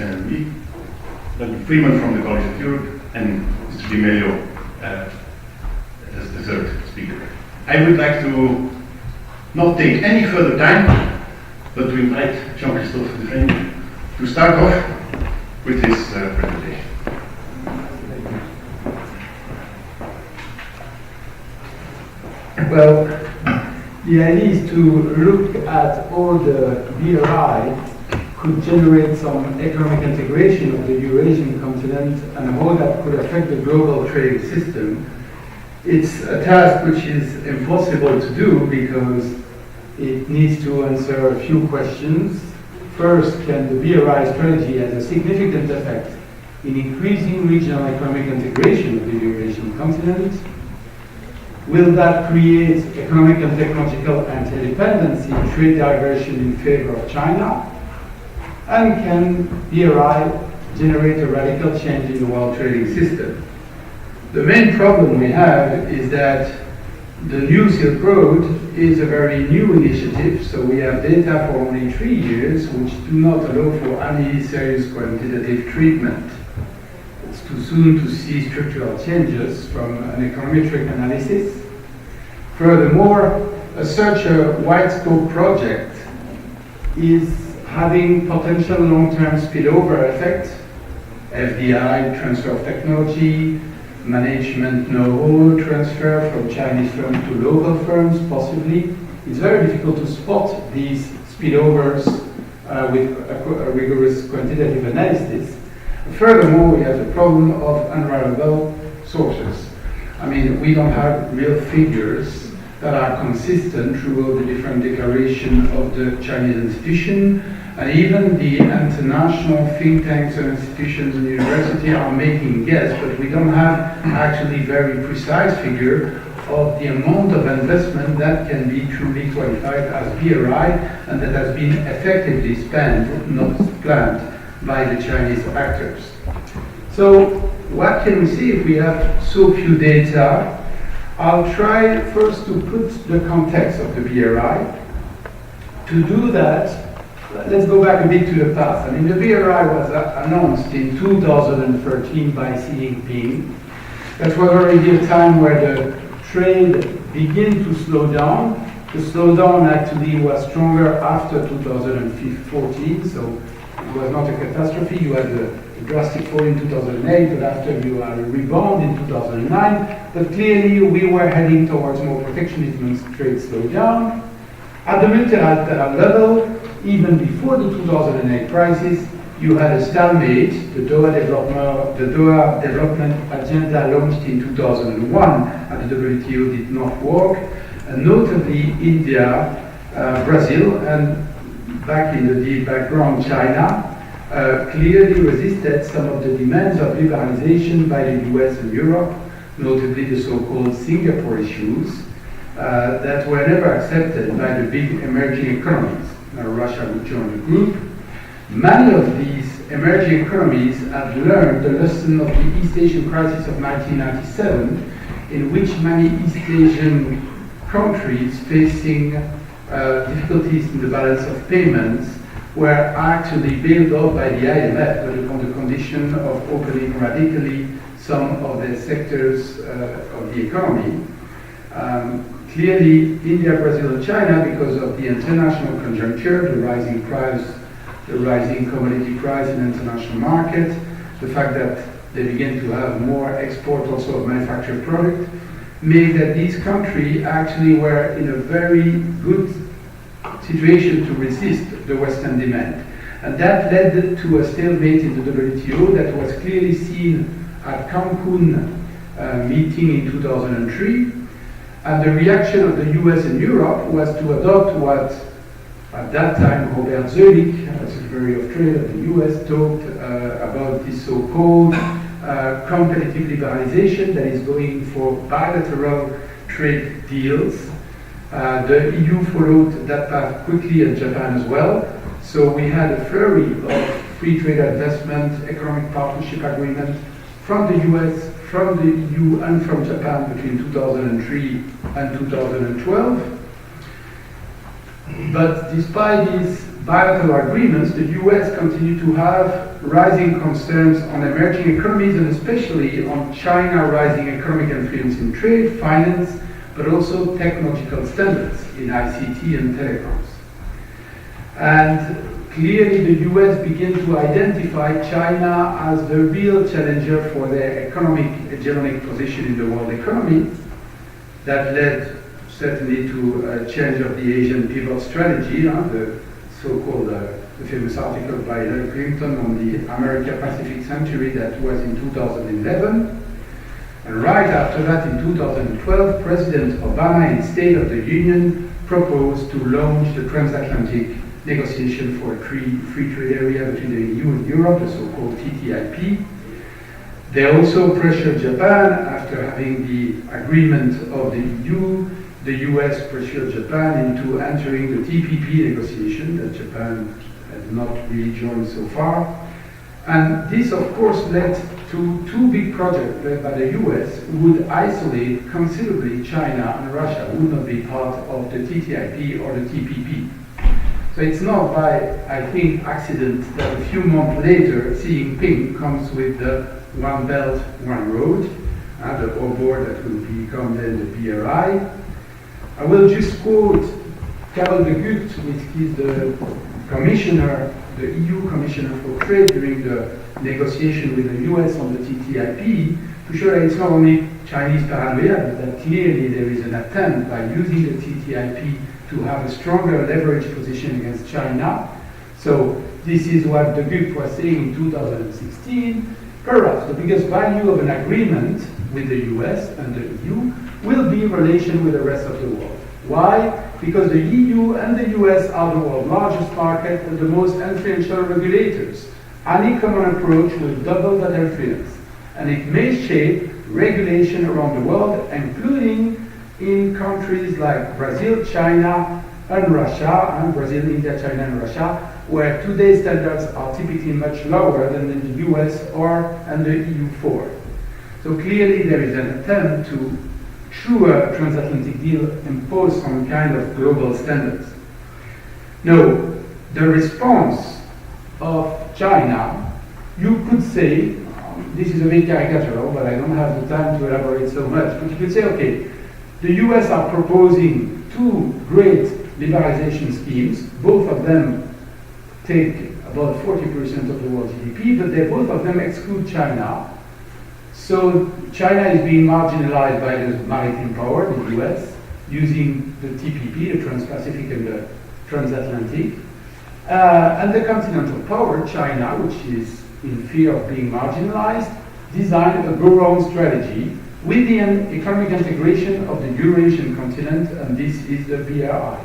CNMV, Daniel Freeman from the College of Europe, and Mr. Di Meglio as the third speaker. I would like to not take any further time, but to invite Jean-Christophe Dufresne to start off with his presentation. Well, the idea is to look at all the BRI could generate some economic integration of the Eurasian continent and how that could affect the global trading system. It's a task which is impossible to do because it needs to answer a few questions. First, can the BRI strategy have a significant effect in increasing regional economic integration of the Eurasian continent? Will that create economic and technological interdependency, trade diversion in favor of China? And can BRI generate a radical change in the world trading system? The main problem we have is that the new Silk Road is a very new initiative, so we have data for only 3 years, which do not allow for any serious quantitative treatment. It's too soon to see structural changes from an econometric analysis. Furthermore, such a wide-scope project is having potential long-term spillover effect, FDI, transfer of technology, management know-how transfer from Chinese firms to local firms, possibly. It's very difficult to spot these spillovers with a rigorous quantitative analysis. Furthermore, we have the problem of unreliable sources. I mean, we don't have real figures that are consistent throughout the different declarations of the Chinese institution, and even the international think tanks and institutions and universities are making guess, but we don't have actually very precise figure of the amount of investment that can be truly qualified as BRI and that has been effectively spent, not planned, by the Chinese actors. So what can we see if we have so few data? I'll try first to put the context of the BRI. To do that, let's go back a bit to the past. I mean, the BRI was announced in 2013 by Xi Jinping. That was already a time where the trade began to slow down. The slowdown actually was stronger after 2014, so it was not a catastrophe. You had a drastic fall in 2008, but after you had a rebound in 2009. But clearly we were heading towards more protectionism, trade slowdown. At the multilateral level, even before the 2008 crisis, you had a stalemate. The Doha Development Agenda launched in 2001 at the WTO did not work, and notably India, Brazil, and back in the background China, clearly resisted some of the demands of liberalization by the US and Europe, notably the so-called Singapore issues, that were never accepted by the big emerging economies. Now Russia would join the group. Many of these emerging economies had learned the lesson of the East Asian crisis of 1997, in which many East Asian countries facing difficulties in the balance of payments were actually bailed out by the IMF, but upon the condition of opening radically some of the sectors of the economy. Clearly, India, Brazil, and China, because of the international conjuncture, the rising price, the rising commodity price in the international market, the fact that they begin to have more export also of manufactured product, made that these countries actually were in a very good situation to resist the Western demand. And that led to a stalemate in the WTO that was clearly seen at Cancun meeting in 2003. And the reaction of the US and Europe was to adopt what, at that time, Robert Zoellick, Secretary of Trade of the US, talked about this so-called competitive liberalization that is going for bilateral trade deals. The EU followed that path quickly, and Japan as well. So we had a flurry of free trade investment, economic partnership agreement from the US, from the EU, and from Japan between 2003 and 2012. But despite this bilateral agreements, the US continued to have rising concerns on emerging economies and especially on China rising economic influence in trade, finance, but also technological standards in ICT and telecoms. And clearly the US began to identify China as the real challenger for their economic hegemonic position in the world economy. That led certainly to a change of the Asian pivot strategy, the so-called the famous article by Hillary Clinton on the America Pacific Century that was in 2011. And right after that, in 2012, President Obama in State of the Union proposed to launch the transatlantic negotiation for a free trade area between the EU and Europe, the so-called TTIP. They also pressured Japan after having the agreement of the EU. The US pressured Japan into entering the TPP negotiation that Japan has not really joined so far. And this, of course, led to two big projects led by the US would isolate considerably China and Russia, would not be part of the TTIP or the TPP. So it's not by, I think, accident that a few months later, Xi Jinping comes with the One Belt, One Road, the board that will become then the BRI. I will just quote Karel de Gucht, which is the commissioner, the EU commissioner for trade during the negotiation with the US on the TTIP, to show that it's not only Chinese paranoia, but that clearly there is an attempt by using the TTIP to have a stronger leverage position against China. So this is what de Gucht was saying in 2016. Perhaps the biggest value of an agreement with the US and the EU will be relation with the rest of the world. Why? Because the EU and the US are the world's largest market and the most influential regulators. Any common approach will double that influence, and it may shape regulation around the world, including in countries like Brazil, China, and Russia, and Brazil, India, China, and Russia, where today's standards are typically much lower than in the US or and the EU4. So clearly there is an attempt to, through a transatlantic deal, impose some kind of global standards. Now, the response of China, you could say, this is a bit caricatural, but I don't have the time to elaborate so much, but you could say, okay, the US are proposing two great liberalization schemes. Both of them take about 40% of the world's GDP, but they both of them exclude China. So China is being marginalized by the maritime power, the US, using the TPP, the Trans-Pacific and the Transatlantic. And the continental power, China, which is in fear of being marginalized, designed a go-round strategy with the economic integration of the Eurasian continent, and this is the BRI.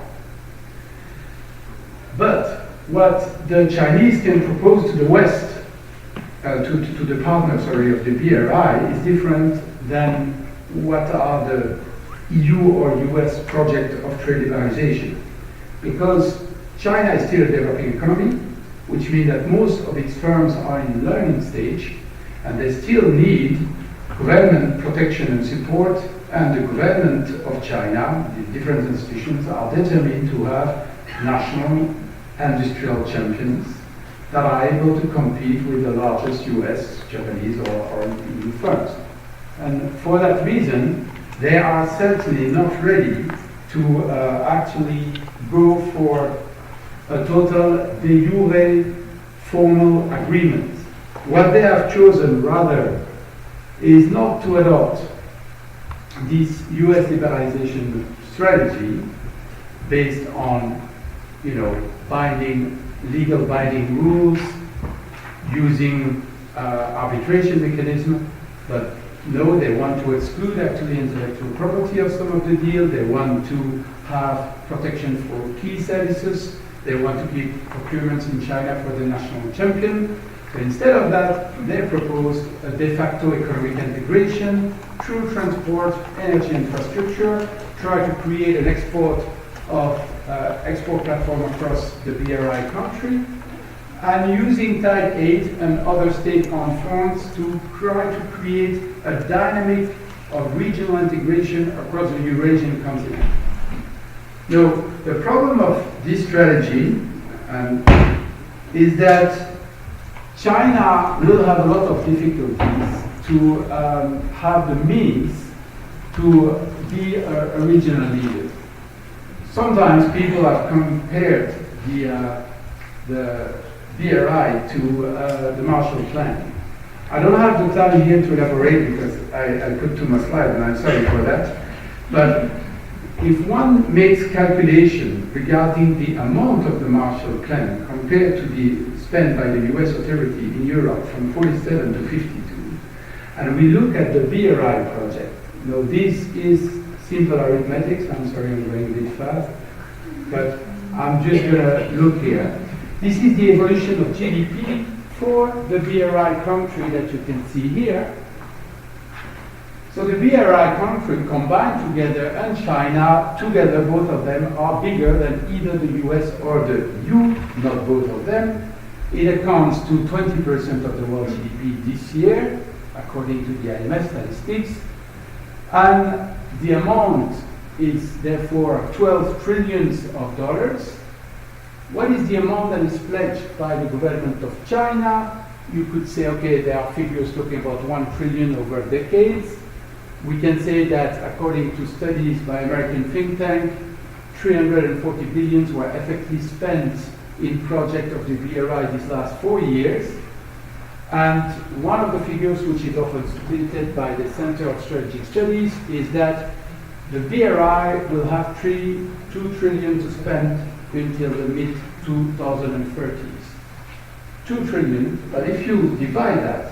But what the Chinese can propose to the West, to the partners, of the BRI, is different than what are the EU or US project of trade liberalization. Because China is still a developing economy, which means that most of its firms are in the learning stage, and they still need government protection and support, and the government of China, the different institutions, are determined to have national industrial champions that are able to compete with the largest US, Japanese, or EU firms. And for that reason, they are certainly not ready to actually go for a total de jure formal agreement. What they have chosen rather is not to adopt this US liberalization strategy based on, legal binding rules, using arbitration mechanism, but no, they want to exclude actually intellectual property of some of the deal. They want to have protection for key services. They want to keep procurements in China for the national champion. So instead of that, they proposed a de facto economic integration through transport, energy infrastructure, try to create an export platform across the BRI country, and using Type 8 and other state-owned funds to try to create a dynamic of regional integration across the Eurasian continent. Now, the problem of this strategy is that China will have a lot of difficulties to have the means to be a regional leader. Sometimes people have compared the BRI to the Marshall Plan. I don't have the time here to elaborate because I put too much slide and I'm sorry for that. But if one makes calculation regarding the amount of the Marshall Plan compared to the spent by the US authority in Europe from 47 to 52, and we look at the BRI project, this is simple arithmetic, so I'm sorry I'm going a bit fast, but I'm just going to look here. This is the evolution of GDP for the BRI country that you can see here. So the BRI country combined together and China, together both of them are bigger than either the US or the EU, not both of them. It accounts to 20% of the world GDP this year, according to the IMF statistics. And the amount is therefore 12 trillions of dollars. What is the amount that is pledged by the government of China? You could say, okay, there are figures talking about 1 trillion over decades. We can say that according to studies by American think tank, 340 billions were effectively spent in project of the BRI these last 4 years. And one of the figures which is often stated by the Center of Strategic Studies is that the BRI will have 2 trillion to spend until the mid-2030s. 2 trillion, but if you divide that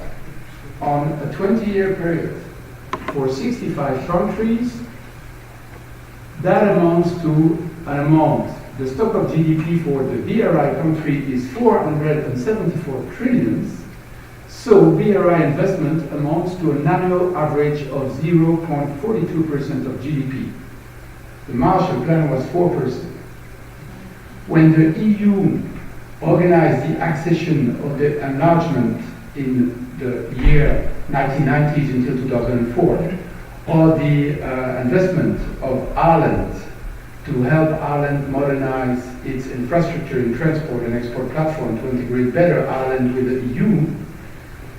on a 20-year period for 65 countries, that amounts to an amount. The stock of GDP for the BRI country is 474 trillions. So BRI investment amounts to an annual average of 0.42% of GDP. The Marshall Plan was 4%. When the EU organized the accession of the enlargement in the year 1990s until 2004, or the investment of Ireland to help Ireland modernize its infrastructure in transport and export platform to integrate better Ireland with the EU,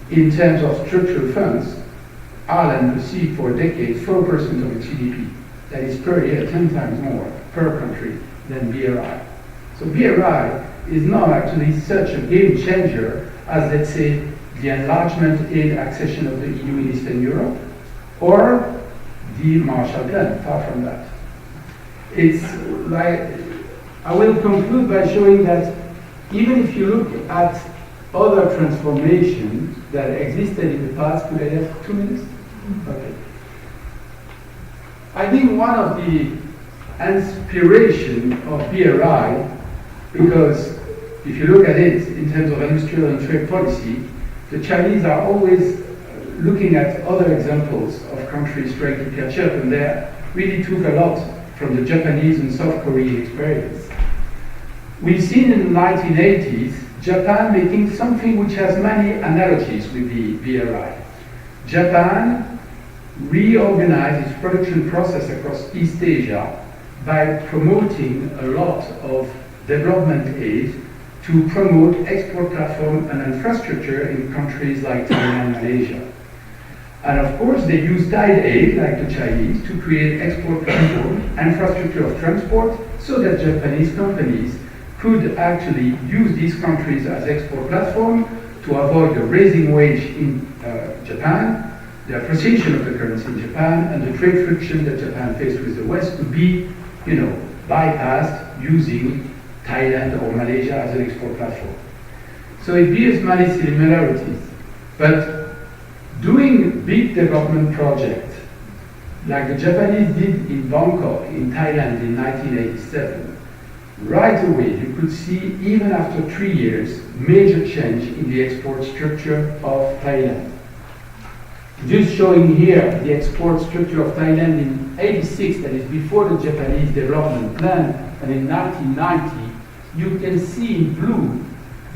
in terms of structural funds, Ireland received for decades 4% of its GDP. That is per year 10 times more per country than BRI. So BRI is not actually such a game changer as, let's say, the enlargement aid accession of the EU in Eastern Europe or the Marshall Plan, far from that. It's like, I will conclude by showing that even if you look at other transformations that existed in the past, could I have 2 minutes? Okay. I think one of the inspiration of BRI, because if you look at it in terms of industrial and trade policy, the Chinese are always looking at other examples of countries trying to catch up, and they really took a lot from the Japanese and South Korean experience. We've seen in the 1980s Japan making something which has many analogies with the BRI. Japan reorganized its production process across East Asia by promoting a lot of development aid to promote export platform and infrastructure in countries like Thailand and Malaysia. And of course, they use tied aid, like the Chinese, to create export platform, infrastructure of transport, so that Japanese companies could actually use these countries as export platform to avoid the raising wage in Japan, the appreciation of the currency in Japan, and the trade friction that Japan faced with the West to be, bypassed using Thailand or Malaysia as an export platform. So it bears many similarities. But doing big development projects, like the Japanese did in Bangkok, in Thailand in 1987, right away you could see, even after 3 years, major change in the export structure of Thailand. Just showing here the export structure of Thailand in 86, that is before the Japanese development plan, and in 1990, you can see in blue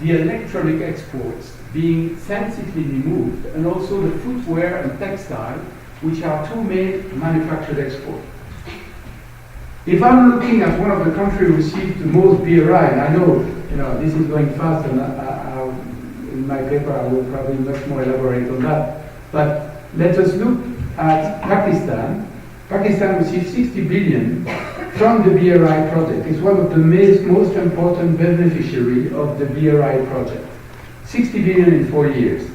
the electronic exports being sensibly removed, and also the footwear and textile, which are two main manufactured exports. If I'm looking at one of the countries who received the most BRI, and I know this is going fast, and in my paper I will probably much more elaborate on that. But let us look at Pakistan. Pakistan received 60 billion from the BRI project. It's one of the most important beneficiaries of the BRI project. 60 billion in 4 years.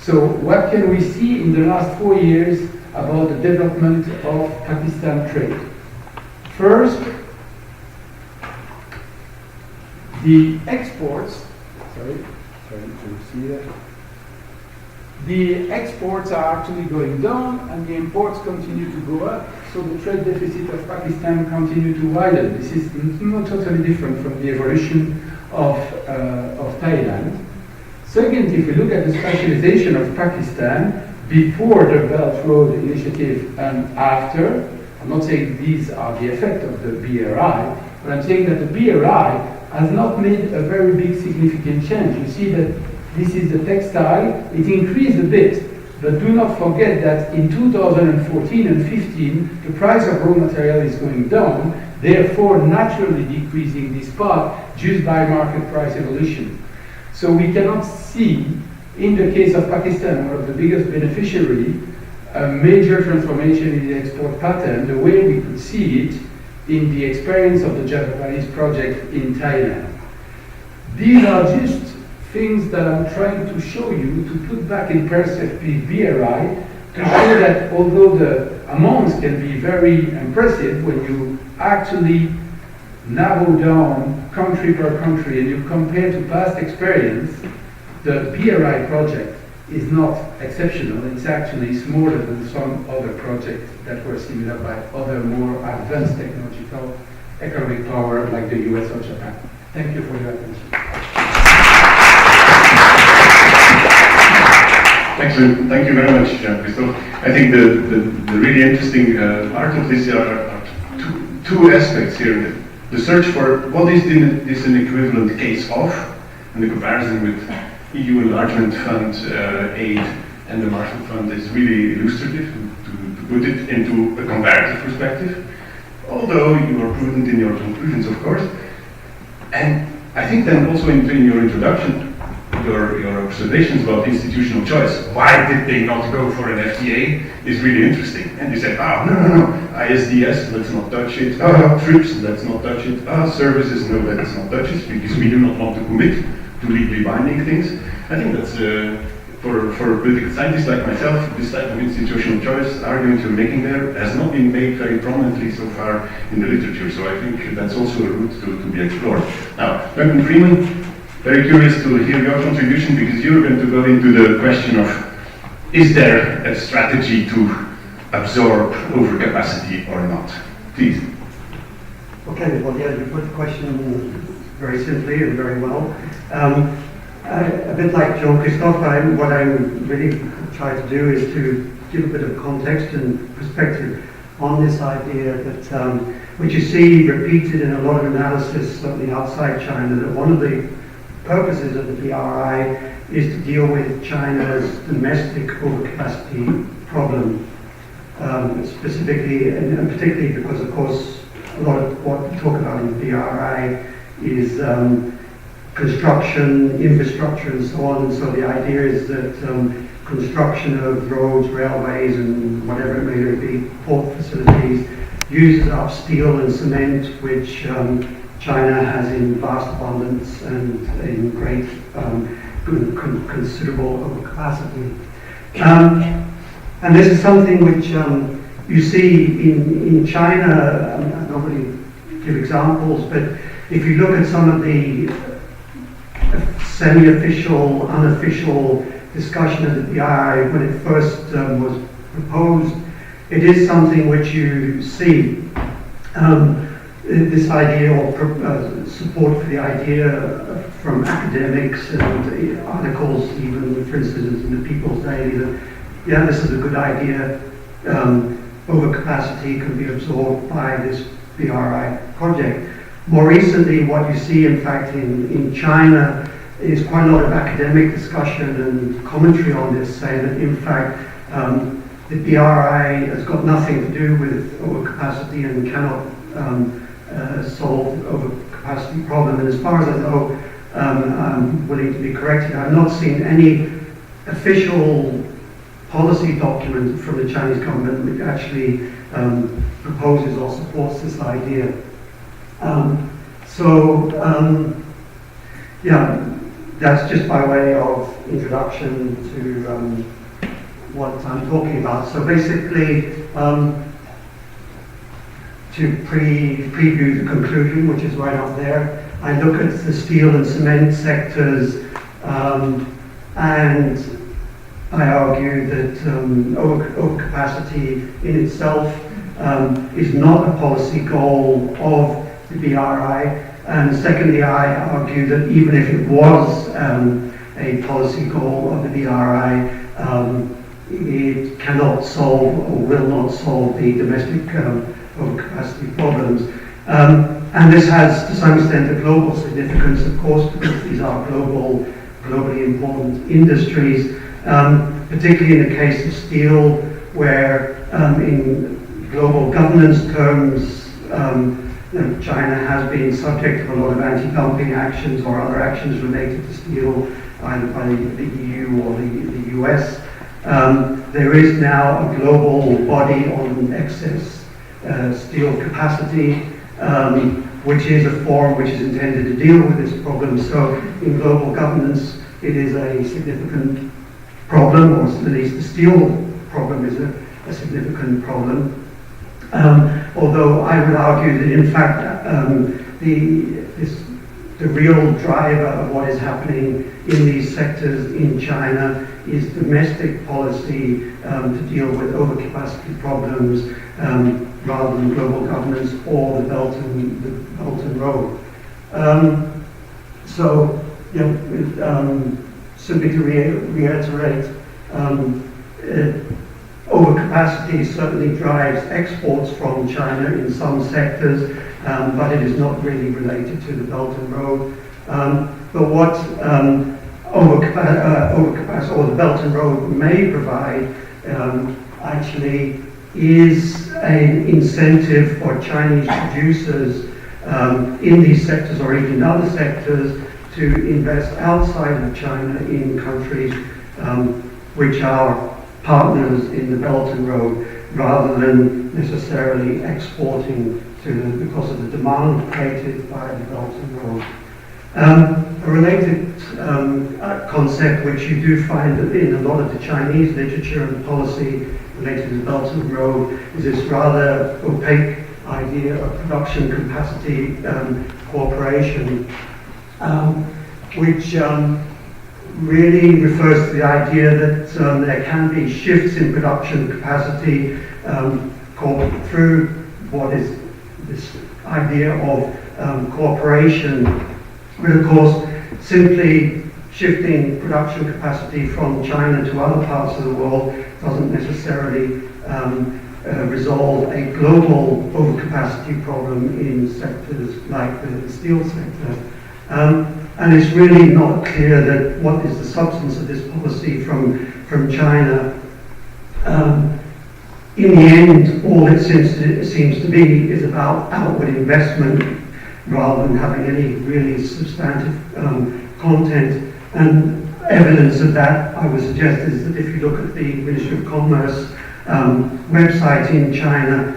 So what can we see in the last 4 years about the development of Pakistan trade? First, the exports, the exports are actually going down and the imports continue to go up, so the trade deficit of Pakistan continue to widen. This is not totally different from the evolution of Thailand. Second, if we look at the specialization of Pakistan before the Belt Road Initiative and after, I'm not saying these are the effect of the BRI, but I'm saying that the BRI has not made a very big significant change. You see that this is the textile, it increased a bit, but do not forget that in 2014 and 15, the price of raw material is going down, therefore naturally decreasing this part just by market price evolution. So we cannot see, in the case of Pakistan, one of the biggest beneficiaries, a major transformation in the export pattern, the way we could see it in the experience of the Japanese project in Thailand. These are just things that I'm trying to show you to put back in perspective BRI, to show that although the amounts can be very impressive when you actually narrow down country per country and you compare to past experience, the BRI project is not exceptional. It's actually smaller than some other projects that were similar by other more advanced technological economic power like the US or Japan. Thank you for your attention. Thank you very much, Jean-Christophe. I think the really interesting part of this are two aspects here. The search for what is an equivalent case of, and the comparison with EU Enlargement Fund aid and the Marshall Fund is really illustrative to put it into a comparative perspective, although you are prudent in your conclusions, of course. And I think then also in your introduction, your observations about institutional choice, why did they not go for an FTA, is really interesting. And you said, no, ISDS, let's not touch it. TRIPS, let's not touch it. Services, no, let's not touch it, because we do not want to commit to legally binding things. I think that's, for a political scientist like myself, this type of institutional choice argument you're making there has not been made very prominently so far in the literature, so I think that's also a route to be explored. Now, Duncan Freeman, very curious to hear your contribution, because you're going to go into the question of, is there a strategy to absorb overcapacity or not? Please. Okay, well, yeah, you put the question very simply and very well. A bit like Jean-Christophe, what I really try to do is to give a bit of context and perspective on this idea that, which you see repeated in a lot of analysis, certainly outside China, that one of the purposes of the BRI is to deal with China's domestic overcapacity problem, specifically and particularly because, of course, a lot of what we talk about in the BRI is construction, infrastructure, and so on. And so the idea is that construction of roads, railways, and whatever it may be, port facilities, uses up steel and cement, which China has in vast abundance and in great, considerable overcapacity. And this is something which you see in China. I don't really give examples, but if you look at some of the semi-official, unofficial discussion of the BRI when it first was proposed, it is something which you see. This idea of support for the idea from academics and articles, even for instance in the People's Daily, that yeah, this is a good idea. Overcapacity can be absorbed by this BRI project. More recently, what you see, in fact, in China is quite a lot of academic discussion and commentary on this, saying that in fact the BRI has got nothing to do with overcapacity and cannot solve the overcapacity problem. And as far as I know, I'm willing to be corrected. I've not seen any official policy document from the Chinese government which actually proposes or supports this idea. Yeah, that's just by way of introduction to what I'm talking about. So basically, to preview the conclusion, which is right up there, I look at the steel and cement sectors, and I argue that overcapacity in itself is not a policy goal of the BRI. And secondly, I argue that even if it was a policy goal of the BRI, it cannot solve or will not solve the domestic overcapacity problems. And this has, to some extent, a global significance, of course, because these are globally important industries, particularly in the case of steel, where in global governance terms, China has been subject to a lot of anti-dumping actions or other actions related to steel, either by the EU or the US. There is now a global body on excess steel capacity, which is a forum which is intended to deal with this problem. So in global governance, it is a significant problem, or at least the steel problem is a significant problem. Although I would argue that in fact the real driver of what is happening in these sectors in China is domestic policy to deal with overcapacity problems rather than global governance or the Belt and Road. Simply to reiterate, overcapacity certainly drives exports from China in some sectors, but it is not really related to the Belt and Road. But what overcapacity or the Belt and Road may provide actually is an incentive for Chinese producers in these sectors or even in other sectors to invest outside of China in countries which are partners in the Belt and Road, rather than necessarily exporting to them because of the demand created by the Belt and Road. A related concept which you do find in a lot of the Chinese literature and policy related to the Belt and Road is this rather opaque idea of production capacity cooperation, which really refers to the idea that there can be shifts in production capacity through what is this idea of cooperation. But of course, simply shifting production capacity from China to other parts of the world doesn't necessarily resolve a global overcapacity problem in sectors like the steel sector. And it's really not clear that what is the substance of this policy from China. In the end, all it seems to be is about outward investment rather than having any really substantive content. And evidence of that, I would suggest, is that if you look at the Ministry of Commerce website in China,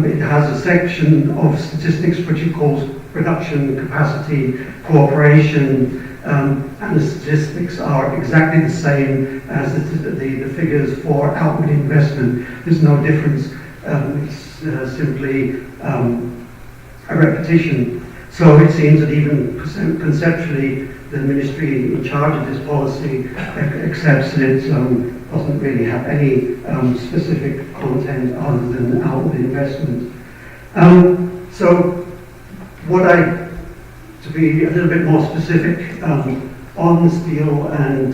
it has a section of statistics which it calls production capacity cooperation, and the statistics are exactly the same as the figures for outward investment. There's no difference. It's simply a repetition. So it seems that even conceptually, the ministry in charge of this policy accepts that it doesn't really have any specific content other than outward investment. So to be a little bit more specific on the steel and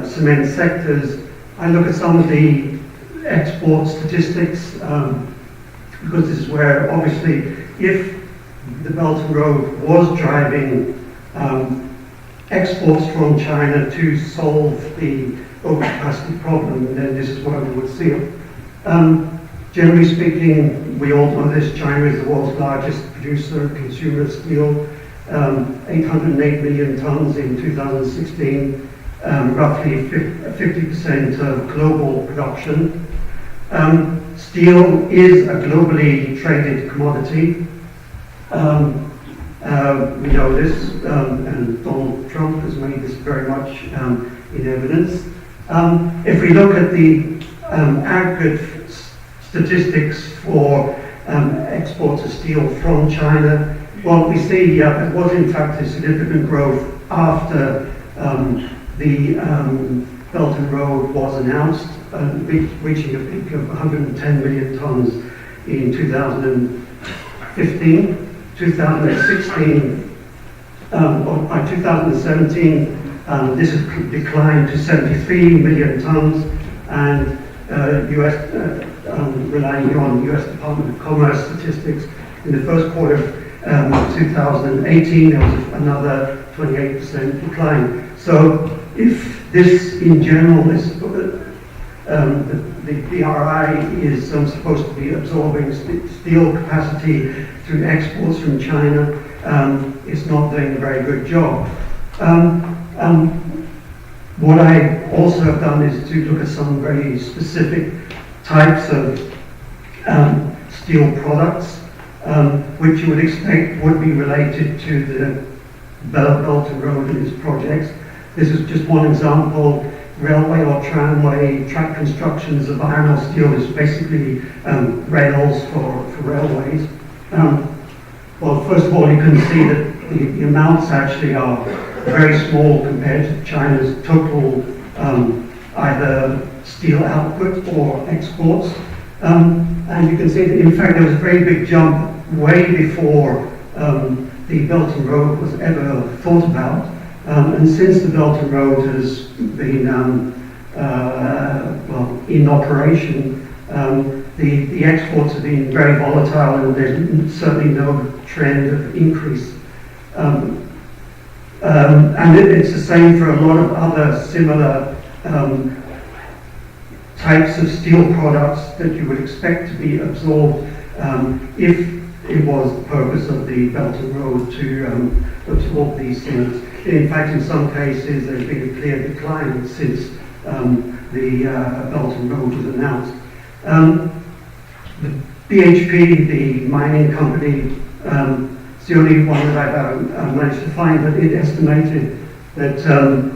cement sectors, I look at some of the export statistics because this is where obviously if the Belt and Road was driving exports from China to solve the overcapacity problem, then this is where we would see it. Generally speaking, we all know this, China is the world's largest producer and consumer of steel. 808 million tons in 2016, roughly 50% of global production. Steel is a globally traded commodity. We know this, and Donald Trump has made this very much in evidence. If we look at the aggregate statistics for exports of steel from China, well, we see there was in fact a significant growth after the Belt and Road was announced, reaching a peak of 110 million tons in 2015. 2016, by 2017, this has declined to 73 million tons, and relying on US Department of Commerce statistics, in the first quarter of 2018, there was another 28% decline. So if this in general is, the BRI is supposed to be absorbing steel capacity through exports from China, it's not doing a very good job. What I also have done is to look at some very specific types of steel products, which you would expect would be related to the Belt and Road and its projects. This is just one example. Railway or tramway track constructions of iron or steel is basically rails for railways. Well, first of all, you can see that the amounts actually are very small compared to China's total either steel output or exports. And you can see that in fact there was a very big jump way before the Belt and Road was ever thought about. And since the Belt and Road has been in operation, the exports have been very volatile, and there's certainly no trend of increase. And it's the same for a lot of other similar types of steel products that you would expect to be absorbed if it was the purpose of the Belt and Road to absorb these things. In fact, in some cases, there's been a clear decline since the Belt and Road was announced. The BHP, the mining company, it's the only one that I've managed to find, but it estimated that the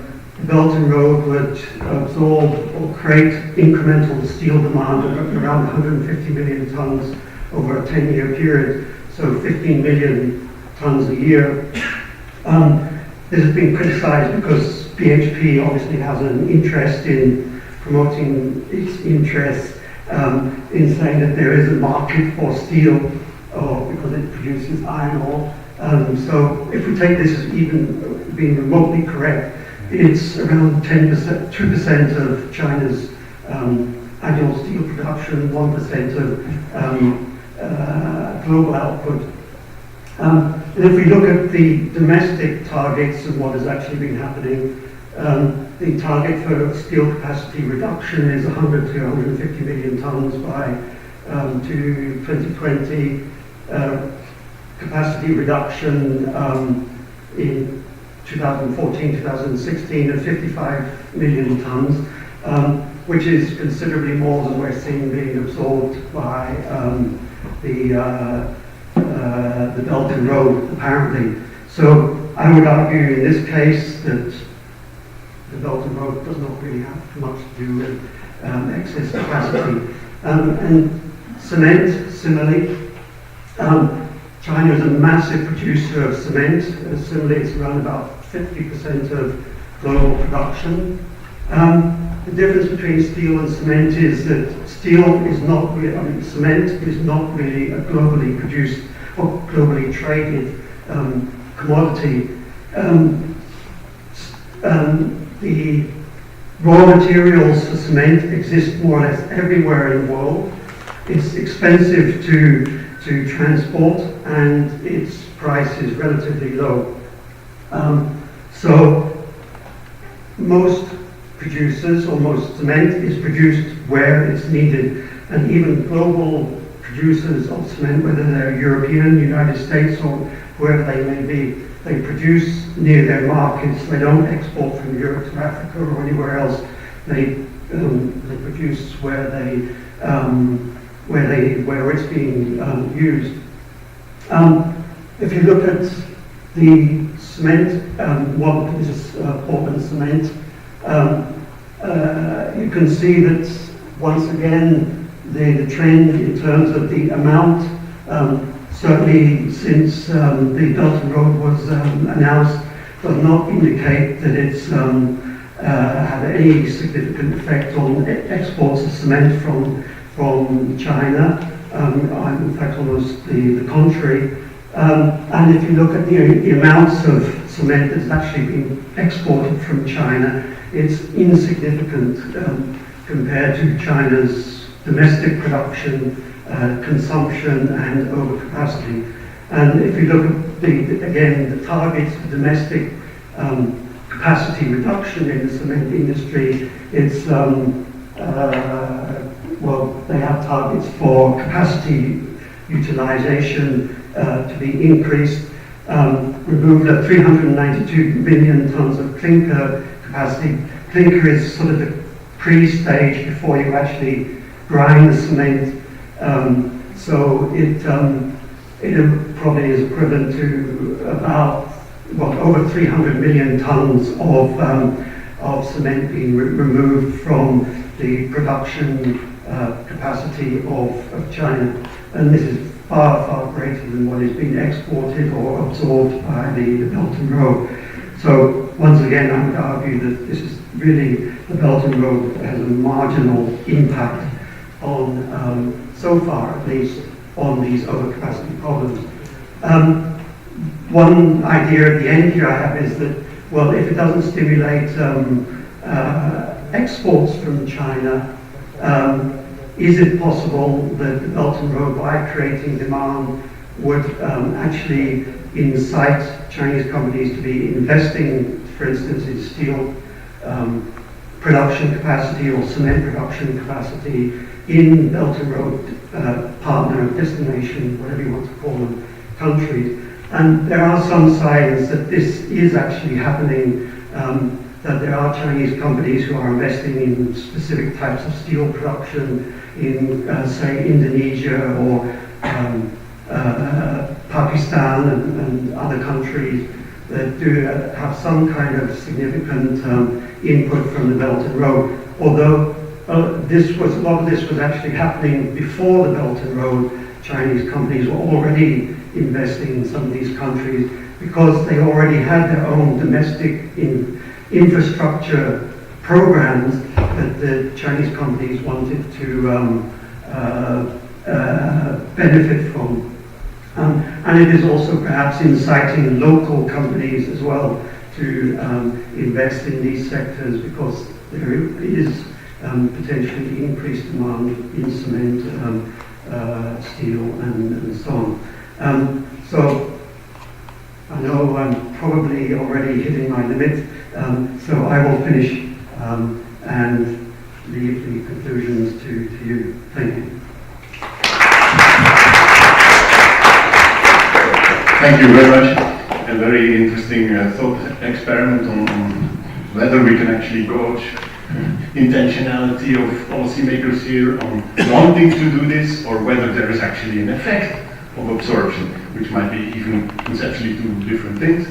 Belt and Road would absorb or create incremental steel demand of around 150 million tons over a 10-year period, so 15 million tons a year. This has been criticized because BHP obviously has an interest in promoting its interests in saying that there is a market for steel because it produces iron ore. So if we take this as even being remotely correct, it's around 10%, 2% of China's annual steel production, 1% of global output. And if we look at the domestic targets and what has actually been happening, the target for steel capacity reduction is 100 to 150 million tons by to 2020. Capacity reduction in 2014, 2016 of 55 million tons, which is considerably more than we're seeing being absorbed by the Belt and Road, apparently. So I would argue in this case that the Belt and Road does not really have much to do with excess capacity. And cement, similarly, China is a massive producer of cement. Similarly, it's around about 50% of global production. The difference between steel and cement is that steel is not really, cement is not really a globally produced or globally traded commodity. The raw materials for cement exist more or less everywhere in the world. It's expensive to transport, and its price is relatively low. So most producers, or most cement is produced where it's needed, and even global producers of cement, whether they're European, United States, or wherever they may be, they produce near their markets. They don't export from Europe to Africa or anywhere else. They produce where it's being used. If you look at the cement, this is Portland cement. You can see that once again the trend in terms of the amount, certainly since the Belt and Road was announced, does not indicate that it's had any significant effect on exports of cement from China. In fact, almost the contrary. And if you look at the amounts of cement that's actually been exported from China, it's insignificant compared to China's domestic production, consumption, and overcapacity. And if you look at the targets for domestic capacity reduction in the cement industry, it's they have targets for capacity utilization to be increased, removed at 392 million tons of clinker capacity. Clinker is sort of the pre-stage before you actually grind the cement. So it probably is equivalent to about over 300 million tons of cement being removed from the production capacity of China, and this is far, far greater than what is being exported or absorbed by the Belt and Road. So once again, I would argue that this is really, the Belt and Road has a marginal impact on, so far at least, on these overcapacity problems. One idea at the end here I have is that, well, if it doesn't stimulate exports from China, is it possible that the Belt and Road, by creating demand, would actually incite Chinese companies to be investing, for instance, in steel production capacity or cement production capacity in Belt and Road partner, destination, whatever you want to call them, countries? And there are some signs that this is actually happening, that there are Chinese companies who are investing in specific types of steel production in, say, Indonesia or Pakistan and other countries that do have some kind of significant input from the Belt and Road. Although a lot of this was actually happening before the Belt and Road, Chinese companies were already investing in some of these countries because they already had their own domestic infrastructure programs that the Chinese companies wanted to benefit from. And it is also perhaps inciting local companies as well to invest in these sectors because there is potentially increased demand in cement, steel, and so on. So I know I'm probably already hitting my limit, so I will finish and leave the conclusions to you. Thank you. Thank you very much. A very interesting thought experiment on whether we can actually gauge intentionality of policymakers here on wanting to do this, or whether there is actually an effect of absorption, which might be even conceptually two different things.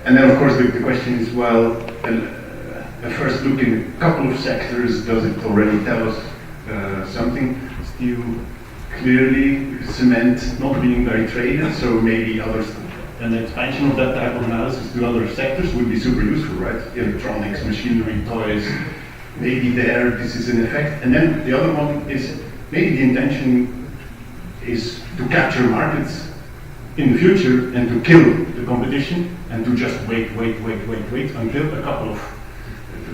And then, of course, the question is, well, a first look in a couple of sectors, does it already tell us something? Steel, clearly, cement not being very traded, so maybe others, an expansion of that type of analysis to other sectors would be super useful, right? Electronics, machinery, toys, maybe there this is an effect. And then the other one is, maybe the intention is to capture markets in the future and to kill the competition and to just wait until a couple of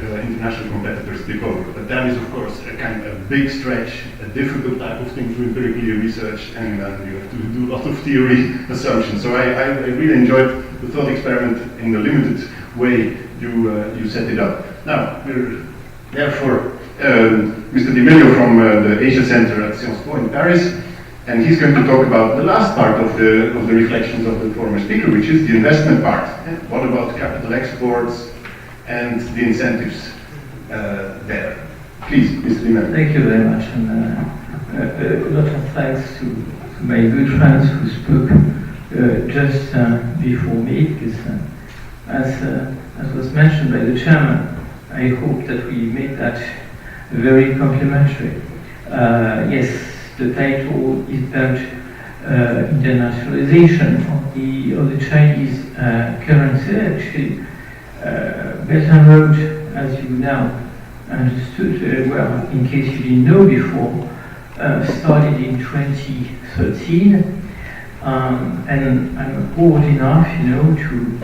international competitors take over. But that is, of course, a kind of big stretch, a difficult type of thing to empirically research, and you have to do a lot of theory assumptions. So I really enjoyed the thought experiment in the limited way you set it up. Now, we're there for Mr. Di Meglio from the Asia Center at Sciences Po in Paris. And he's going to talk about the last part of the reflections of the former speaker, which is the investment part. What about capital exports and the incentives there? Please, Mr. Liman. Thank you very much, and a lot of thanks to my good friends who spoke just before me, because as was mentioned by the chairman, I hope that we make that very complimentary. Yes, the title is about internationalization of the Chinese currency. Actually, Belt and Road, as you now understood very well, in case you didn't know before, started in 2013, and I'm old enough, to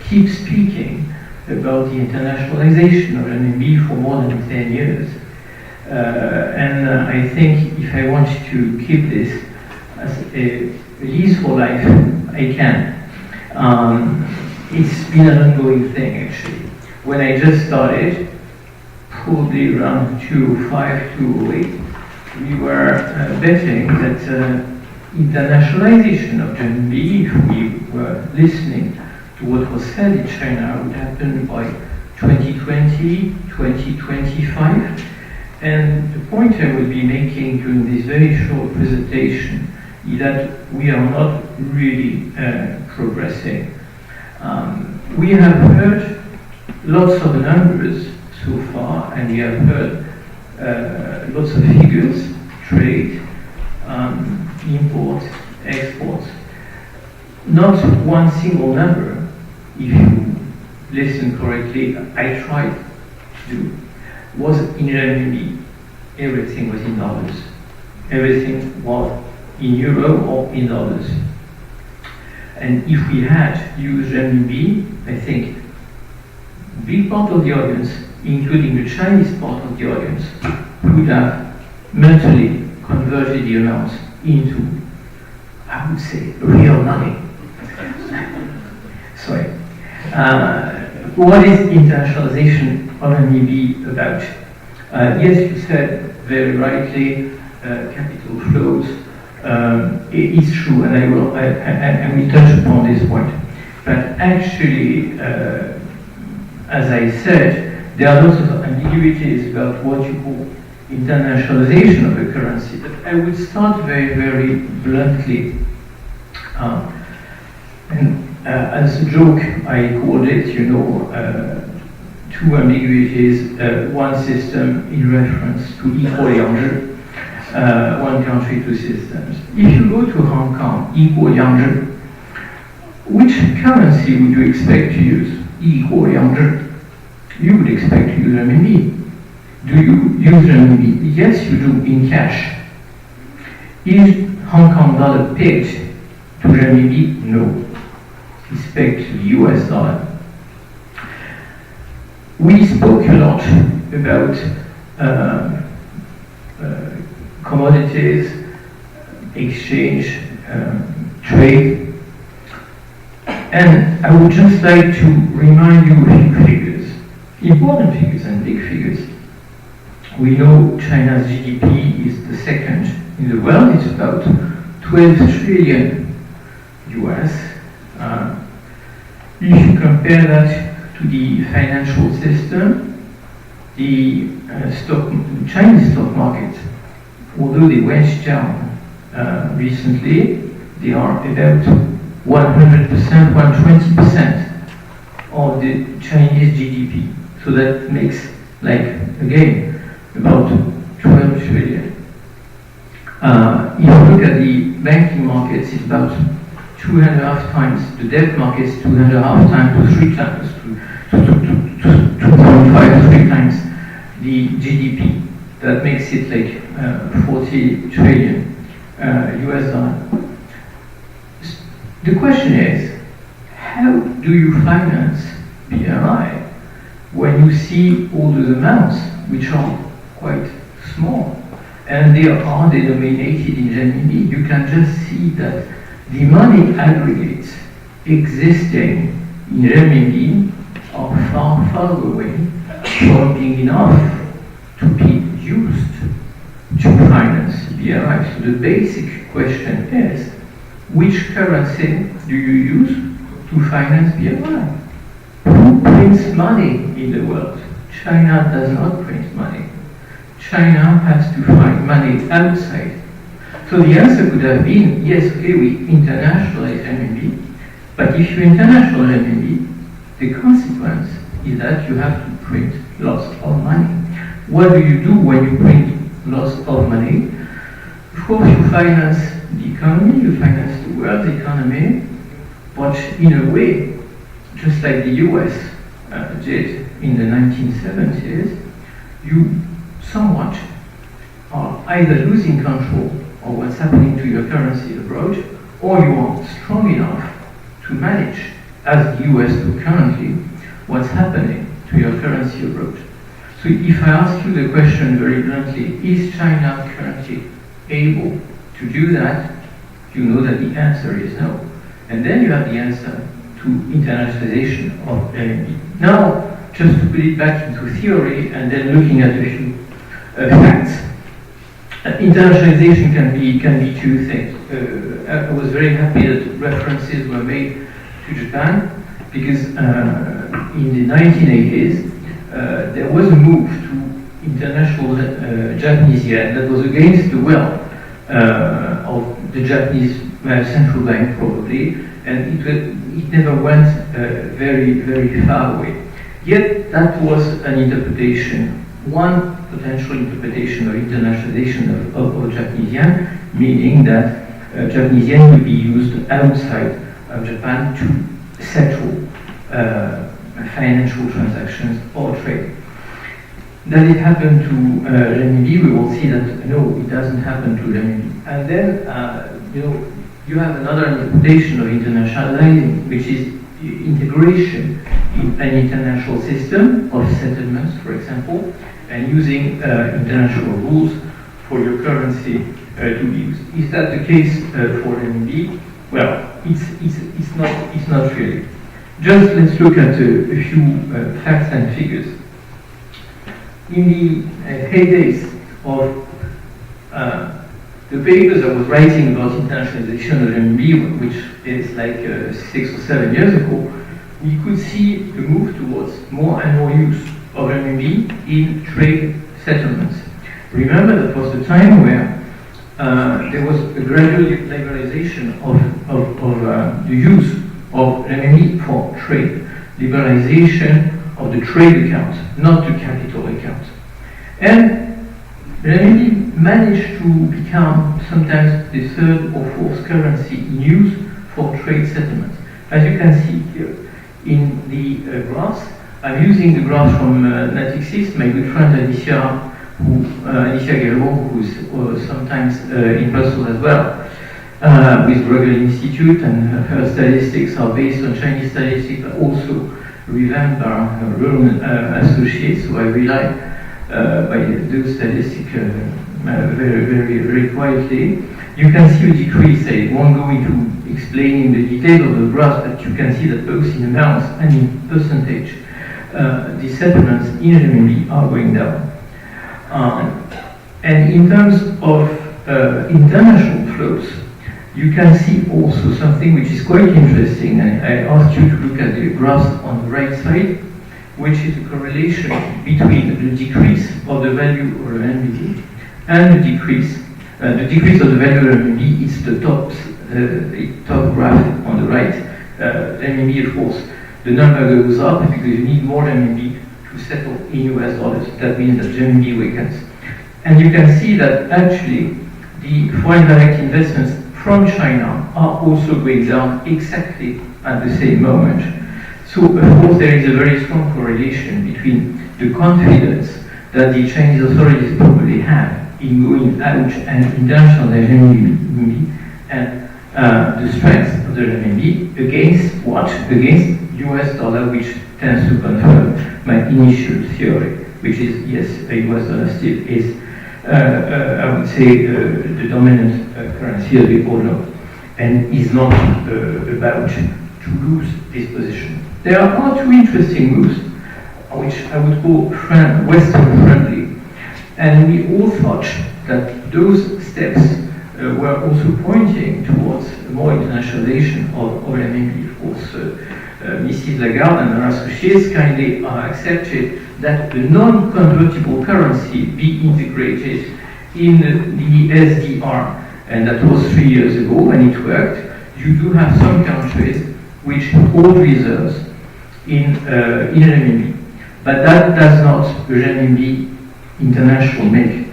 keep speaking about the internationalization of renminbi for more than 10 years. And I think if I want to keep this as a lease for life, I can. It's been an ongoing thing, actually. When I just started, probably around 2005, 2008, we were betting that internationalization of renminbi, if we were listening to what was said in China, would happen by 2020, 2025. And the point I will be making during this very short presentation is that we are not really progressing. We have heard lots of numbers so far, and we have heard lots of figures, trade, import, exports. Not one single number, if you listen correctly, I tried to do, was in renminbi. Everything was in dollars. Everything was in euro or in dollars. And if we had used renminbi, I think a big part of the audience, including the Chinese part of the audience, would have mentally converted the amounts into, I would say, real money. Sorry. What is internationalization of renminbi about? Yes, you said very rightly, capital flows. It is true, and I will touch upon this point. But actually, as I said, there are lots of ambiguities about what you call internationalization of the currency. But I would start very, very bluntly. As a joke, I called it, two ambiguities, one system in reference to equal Yangzhi, one country, two systems. If you go to Hong Kong, equal Yangzhi, which currency would you expect to use? Equal Yangzhi. You would expect to use renminbi. Do you use renminbi? Yes, you do, in cash. Is Hong Kong dollar pegged to renminbi? No. It's pegged to the US dollar. We spoke a lot about commodities, exchange, trade, and I would just like to remind you a few figures, important figures and big figures. We know China's GDP is the second in the world. It's about 12 trillion US. If you compare that to the financial system, the Chinese stock market, although they went down recently, they are about 100%, 120% of the Chinese GDP. So that makes, again, about 12 trillion. If you look at the banking markets, it's about 2.5 times, the debt markets 2.5 times to 3 times, to 2.5 to 3 times the GDP. That makes it 40 trillion US dollar. The question is, how do you finance BRI when you see all those amounts, which are quite small, and they are denominated in renminbi? You can just see that the money aggregates existing in renminbi are far, far away from being enough to be used to finance BRI. BRI. So the basic question is, which currency do you use to finance BRI? Who prints money in the world? China does not print money. China has to find money outside. So the answer could have been, yes, okay, we internationalize renminbi, but if you internationalize renminbi, the consequence is that you have to print lots of money. What do you do when you print lots of money? Of course, you finance the economy, you finance the world economy, but in a way, just like the US did in the 1970s, you somewhat are either losing control of what's happening to your currency abroad, or you are strong enough to manage, as the US do currently, what's happening to your currency abroad. So if I ask you the question very bluntly, is China currently able to do that? You know that the answer is no. And then you have the answer to internationalization of RMB. Now, just to put it back into theory and then looking at a few facts. Internationalization can be two things. I was very happy that references were made to Japan because in the 1980s there was a move to international Japanese yen that was against the will of the Japanese central bank probably, and it never went very far away. Yet that was an interpretation, one potential interpretation of internationalization of Japanese yen, meaning that Japanese yen will be used outside of Japan to settle financial transactions or trade. Does it happen to renminbi? We will see that no, it doesn't happen to renminbi. And then you have another interpretation of internationalizing, which is integration in an international system of settlements, for example, and using international rules for your currency to be used. Is that the case for renminbi? Well, it's not really. Just let's look at a few facts and figures. In the heydays of the papers I was writing about internationalization of renminbi, which is like 6 or 7 years ago, we could see the move towards more and more use of renminbi in trade settlements. Remember, that was the time where there was a gradual liberalization of the use of renminbi for trade. Liberalization of the trade account, not the capital account. And renminbi managed to become sometimes the third or fourth currency in use for trade settlements. As you can see here in the graphs, I'm using the graph from Natixis, my good friend Alicia Guerrero, who's sometimes in Brussels as well, with Bruegel Institute, and her statistics are based on Chinese statistics, but also revamped by her own associates, so I rely by those statistics very quietly. You can see a decrease. I won't go into explaining the detail of the graph, but you can see that both in amounts and in percentage, the settlements in renminbi are going down. And in terms of international flows, you can see also something which is quite interesting, and I asked you to look at the graph on the right side, which is a correlation between the decrease of the value of renminbi and the decrease of the value of renminbi. It's the top graph on the right. Renminbi, of course, the number goes up because you need more renminbi to settle in US dollars. That means that renminbi weakens. And you can see that actually the foreign direct investments from China are also going down exactly at the same moment. So, of course, there is a very strong correlation between the confidence that the Chinese authorities probably have in going out and internationalize renminbi and the strength of the renminbi against what? Against US dollar, which tends to confirm my initial theory, which is, yes, US dollar still is, I would say, the dominant currency, as we all know, and is not about to lose this position. There are two interesting moves, which I would call Western friendly, and we all thought that those steps were also pointing towards more internationalization of RMB. Of course, Mrs. Lagarde and her associates kindly accepted that a non-convertible currency be integrated in the SDR, and that was 3 years ago, and it worked. You do have some countries which hold reserves in RMB, but that does not RMB international make.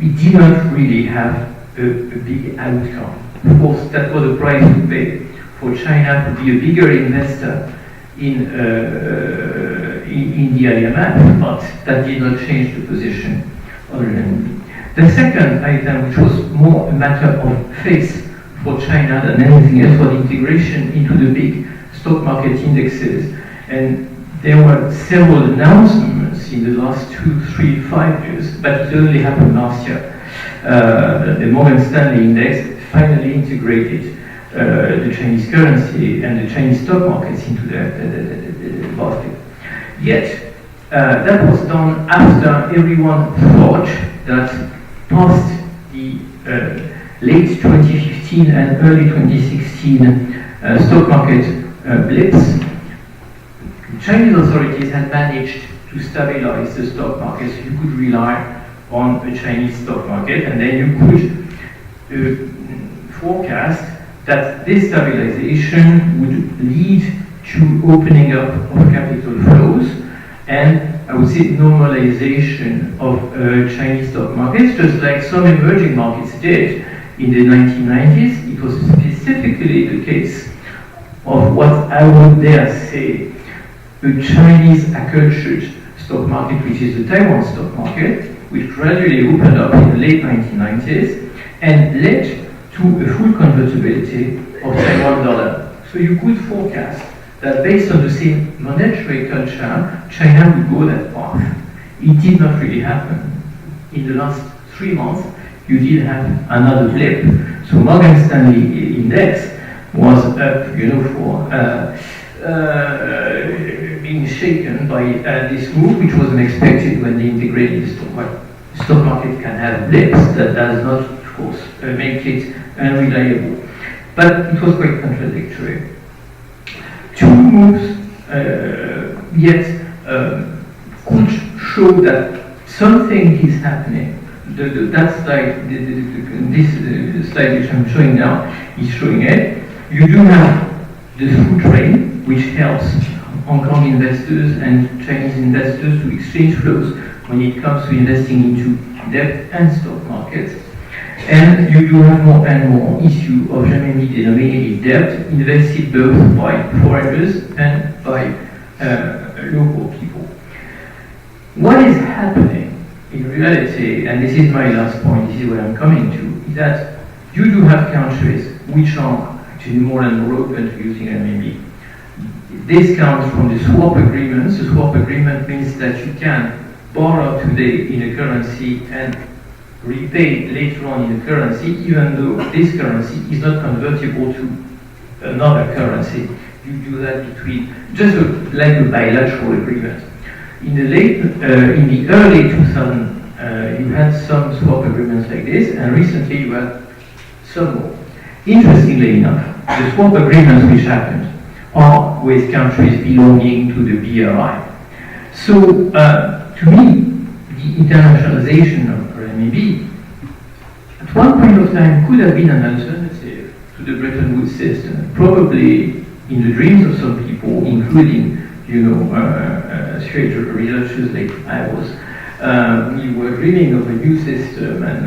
It did not really have a big outcome. Of course, that was the price to pay for China to be a bigger investor in the IMF, but that did not change the position of RMB. The second item, which was more a matter of faith for China than anything else, was integration into the big stock market indexes. And there were several announcements in the last 2, 3, 5 years, but it only happened last year. The Morgan Stanley index finally integrated the Chinese currency and the Chinese stock markets into the basket. Yet, that was done after everyone thought that past the late 2015 and early 2016 stock market blips, Chinese authorities had managed to stabilize the stock market, so you could rely on a Chinese stock market, and then you could forecast that this stabilization would lead to opening up of capital flows and, I would say, normalization of Chinese stock markets, just like some emerging markets did in the 1990s. It was specifically the case of what I would dare say a Chinese acculturated stock market, which is the Taiwan stock market, which gradually opened up in the late 1990s and led to a full convertibility of Taiwan dollar. So you could forecast that based on the same monetary culture, China would go that path. It did not really happen. In the last 3 months, you did have another blip. So Morgan Stanley index was up, for being shaken by this move, which was unexpected when they integrated the stock market can have blips. That does not, of course, make it unreliable. But it was quite contradictory. 2 moves yet could show that something is happening. That slide, this slide which I'm showing now is showing it. You do have the food trade, which helps Hong Kong investors and Chinese investors to exchange flows when it comes to investing into debt and stock markets. And you do have more and more issue of renminbi denominated debt invested both by foreigners and by local people. What is happening in reality, and this is my last point, this is where I'm coming to, is that you do have countries which are actually more and more open to using renminbi. This comes from the swap agreements. The swap agreement means that you can borrow today in a currency and repay later on in a currency, even though this currency is not convertible to another currency. You do that between, just like a bilateral agreement. In the early 2000s, you had some swap agreements like this, and recently you had some more. Interestingly enough, the swap agreements which happened are with countries belonging to the BRI. So, to me, the internationalization of RMB at one point of time could have been an alternative to the Bretton Woods system, probably in the dreams of some people, including, strategic researchers like I was. We were dreaming of a new system, and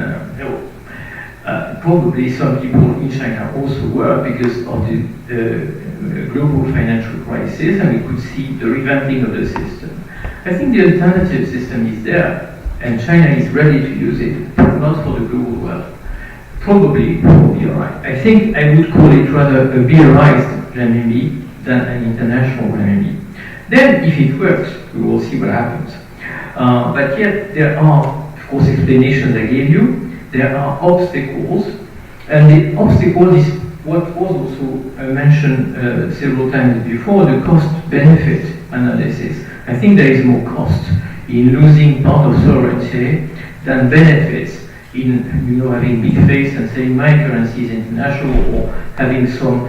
probably some people in China also were, because of the global financial crisis, and we could see the revamping of the system. I think the alternative system is there, and China is ready to use it, but not for the global world. Probably for BRI. I think I would call it rather a BRIized renminbi than an international renminbi. Then, if it works, we will see what happens. But yet, there are, of course, explanations I gave you. There are obstacles, and the obstacle is what was also mentioned several times before, the cost-benefit analysis. I think there is more cost in losing part of sovereignty than benefits in having big face and saying my currency is international, or having some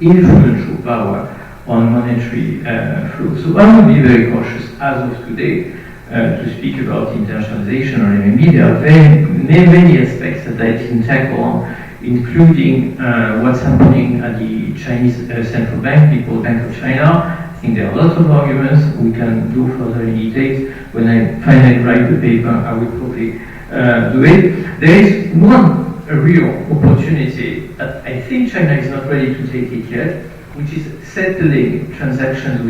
influential power on monetary flow. So I would be very cautious as of today to speak about internationalization or MME. There are many aspects that I didn't tackle on, including what's happening at the Chinese Central Bank, People's Bank of China. I think there are lots of arguments. We can go further in details. When I finally write the paper, I will probably do it. There is one real opportunity that I think China is not ready to take it yet, which is settling transactions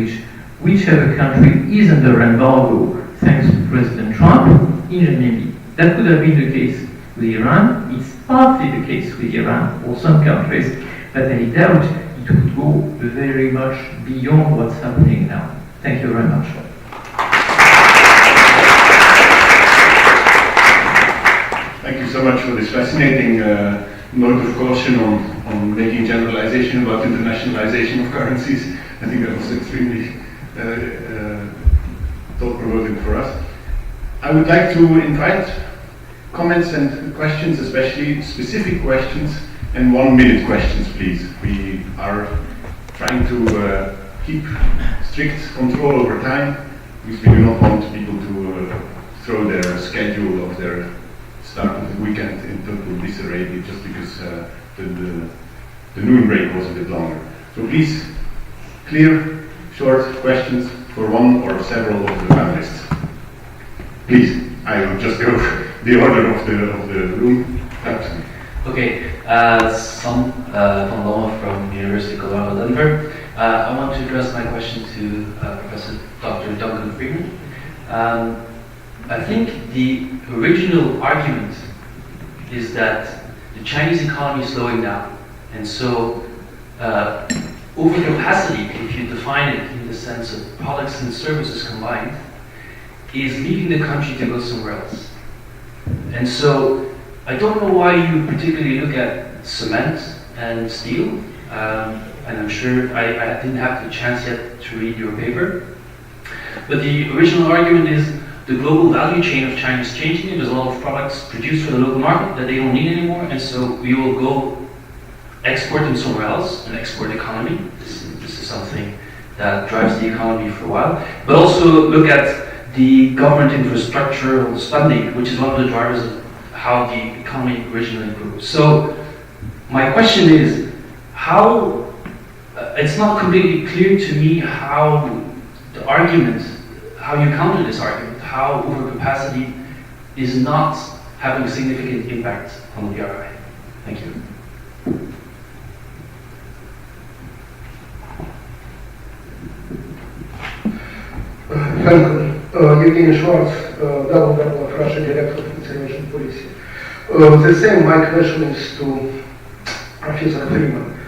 whichever country is under embargo, thanks to President Trump, in renminbi. That could have been the case with Iran. It's partly the case with Iran or some countries, but I doubt it would go very much beyond what's happening now. Thank you very much. Thank you so much for this fascinating note of caution on making generalization about internationalization of currencies. I think that was extremely thought-provoking for us. I would like to invite comments and questions, especially specific questions, and 1-minute questions, please. We are trying to keep strict control over time, because we do not want people to throw their schedule of their start of the weekend in total disarray just because the noon break was a bit longer. So please, clear, short questions for one or several of the panelists. Please, I will just go the order of the room. Perhaps. Okay, Sam van Lomme from University of Colorado Denver. I want to address my question to Professor Dr. Duncan Freeman. I think the original argument is that the Chinese economy is slowing down, and so overcapacity, if you define it in the sense of products and services combined, is leaving the country to go somewhere else. And so I don't know why you particularly look at cement and steel, and I'm sure I didn't have the chance yet to read your paper, but the original argument is the global value chain of China is changing. There's a lot of products produced for the local market that they don't need anymore, and so we will go export them somewhere else, an export economy. This is something that drives the economy for a while. But also look at the government infrastructural spending, which is one of the drivers of how the economy originally grew. So my question is, how, it's not completely clear to me how the argument, how you counter this argument, how overcapacity is not having a significant impact on the BRI. Thank you. Evgeny Schwartz, Double of Russia Director of International Policy. The same, my question is to Professor Freeman.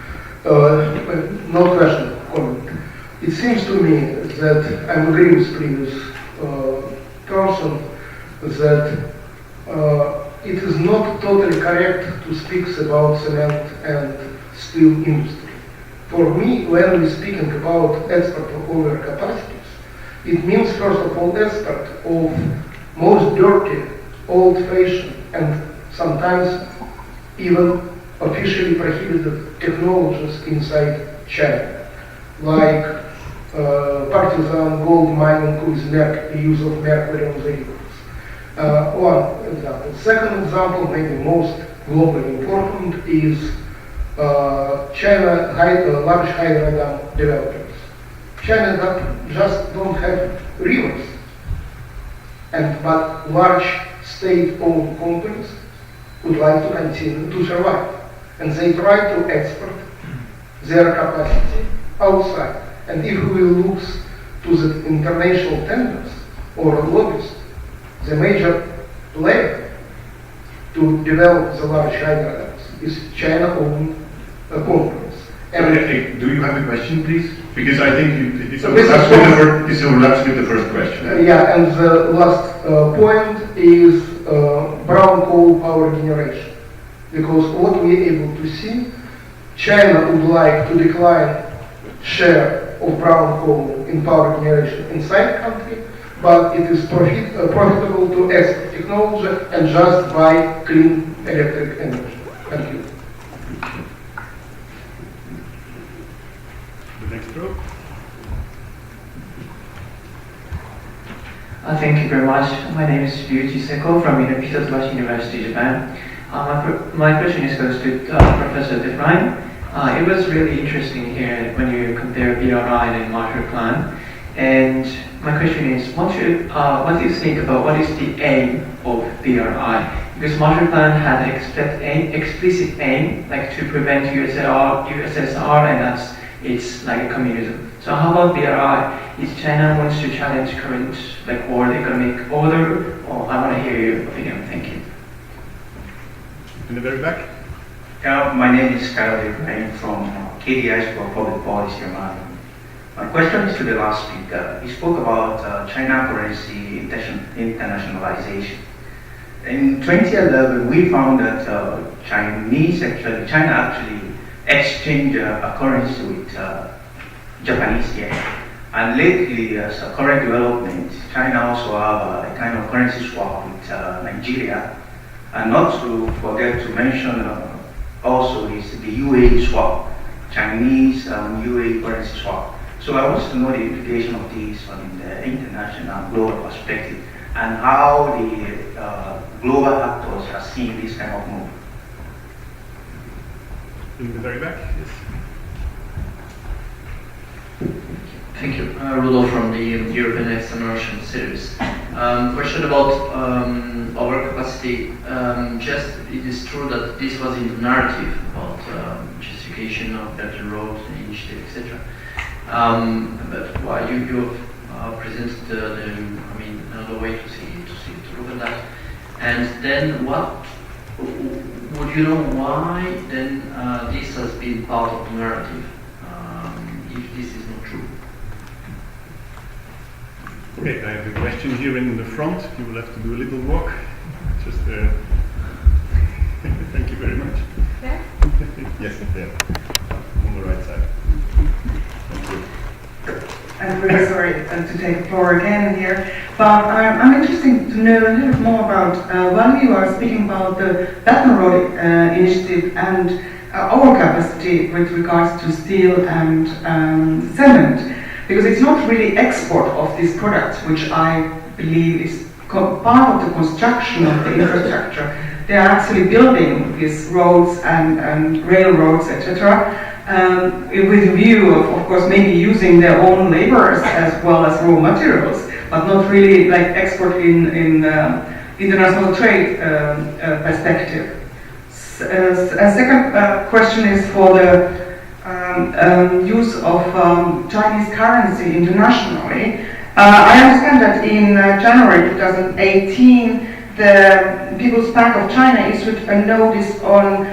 No question, comment. It seems to me that I'm agreeing with previous person that it is not totally correct to speak about cement and steel industry. For me, when we're speaking about export of overcapacities, it means first of all export of most dirty, old-fashioned, and sometimes even officially prohibited technologies inside China, like partisan gold mining with use of mercury on the rivers. One example. Second example, maybe most globally important, is China large hydro dam developers. China just don't have rivers, but large state-owned companies would like to continue to survive, and they try to export their capacity outside. And if we look to the international tenders or lobbies, the major player to develop the large hydro dams is China-owned companies. And do you have a question, please? Because I think this overlaps with the first question. Yeah, and the last point is brown coal power generation. Because what we are able to see, China would like to decline share of brown coal in power generation inside country, but it is profitable to export technology and just buy clean electric energy. Thank you. The next row. Thank you very much. My name is Ryuji Seko from Hitotsubashi University, Japan. My question goes to Professor De Vrij. It was really interesting here when you compare BRI and Marshall Plan. And my question is, what do you think about what is the aim of BRI? Because Marshall Plan had explicit aim, like to prevent USSR, and it's like a communism. So how about BRI? Is China wants to challenge current world economic order? Or I want to hear your opinion. Thank you. In the very back. My name is Kyle Ibrahim from KDI School of Public Policy, Oman. My question is to the last speaker. He spoke about China currency internationalization. In 2011, we found that China actually exchanged a currency with Japanese yen. And lately, as a current development, China also have a kind of currency swap with Nigeria. And not to forget to mention also is the UAE swap, Chinese UAE currency swap. So I want to know the implication of this on the international global perspective and how the global actors are seeing this kind of move. In the very back, yes. Thank you. Rudolf from the European External Series. Question about overcapacity. Just it is true that this was in the narrative about justification of Belt and Road Initiative, etc. But why you presented another way to look at that. And then what would you know why then this has been part of the narrative if this is not true? Okay, I have a question here in the front. You will have to do a little walk. Just thank you very much. There? Yes, there. On the right side. Thank you. I'm really sorry to take the floor again here, but I'm interested to know a little bit more about when you are speaking about the Belt and Road Initiative and overcapacity with regards to steel and cement. Because it's not really export of these products, which I believe is part of the construction of the infrastructure. They are actually building these roads and railroads, etc., with a view of course, maybe using their own laborers as well as raw materials, but not really like export in international trade perspective. A second question is for the use of Chinese currency internationally. I understand that in January 2018, the People's Bank of China issued a notice on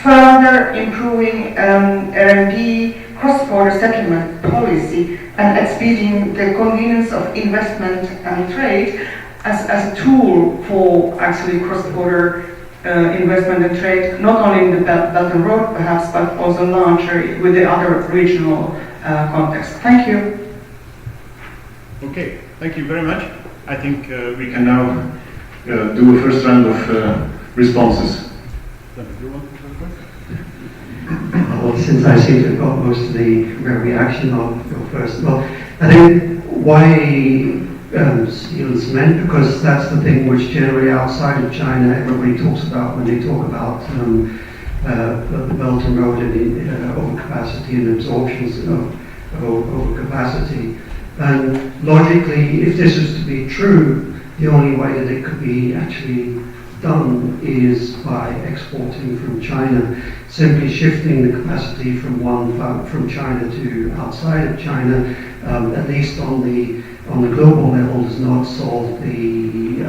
further improving RMB cross-border settlement policy and expediting the convenience of investment and trade as a tool for actually cross-border investment and trade, not only in the Belt and Road perhaps, but also larger with the other regional context. Thank you. Okay, thank you very much. I think we can now do a first round of responses. Well, since I seem to have got most of the reaction, I'll go first. Well, I think why steel and cement, because that's the thing which generally outside of China everybody talks about when they talk about the Belt and Road and overcapacity and absorptions of overcapacity. And logically, if this is to be true, the only way that it could be actually done is by exporting from China, simply shifting the capacity from China to outside of China, at least on the global level, does not solve the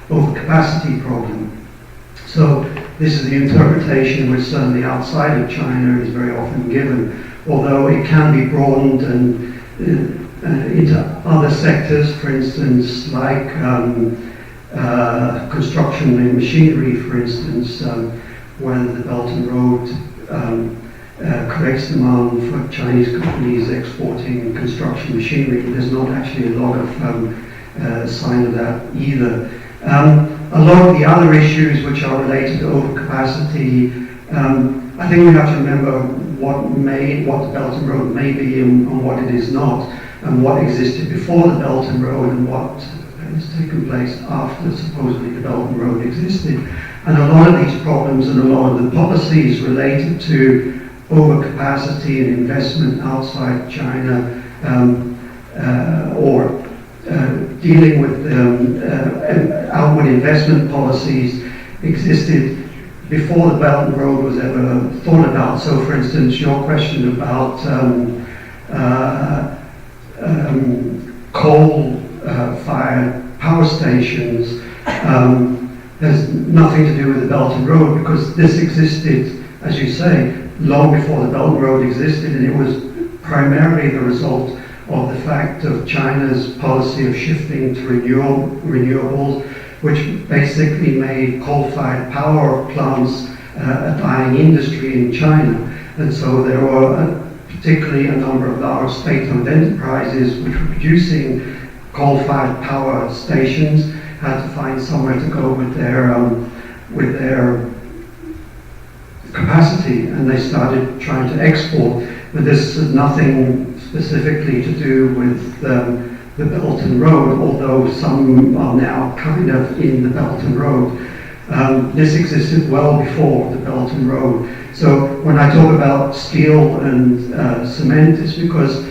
overcapacity problem. So this is the interpretation which certainly outside of China is very often given, although it can be broadened and into other sectors, for instance, like construction and machinery, for instance, when the Belt and Road creates demand for Chinese companies exporting construction machinery. There's not actually a lot of sign of that either. A lot of the other issues which are related to overcapacity, I think we have to remember what the Belt and Road may be and what it is not, and what existed before the Belt and Road and what has taken place after supposedly the Belt and Road existed. And a lot of these problems and a lot of the policies related to overcapacity and investment outside China, or dealing with outward investment policies existed before the Belt and Road was ever thought about. So, for instance, your question about coal-fired power stations has nothing to do with the Belt and Road, because this existed, as you say, long before the Belt and Road existed, and it was primarily the result of the fact of China's policy of shifting to renewables, which basically made coal-fired power plants a dying industry in China. And so there were particularly a number of large state-owned enterprises which were producing coal-fired power stations, had to find somewhere to go with their capacity, and they started trying to export. But this has nothing specifically to do with the Belt and Road, although some are now kind of in the Belt and Road. This existed well before the Belt and Road. So when I talk about steel and cement, it's because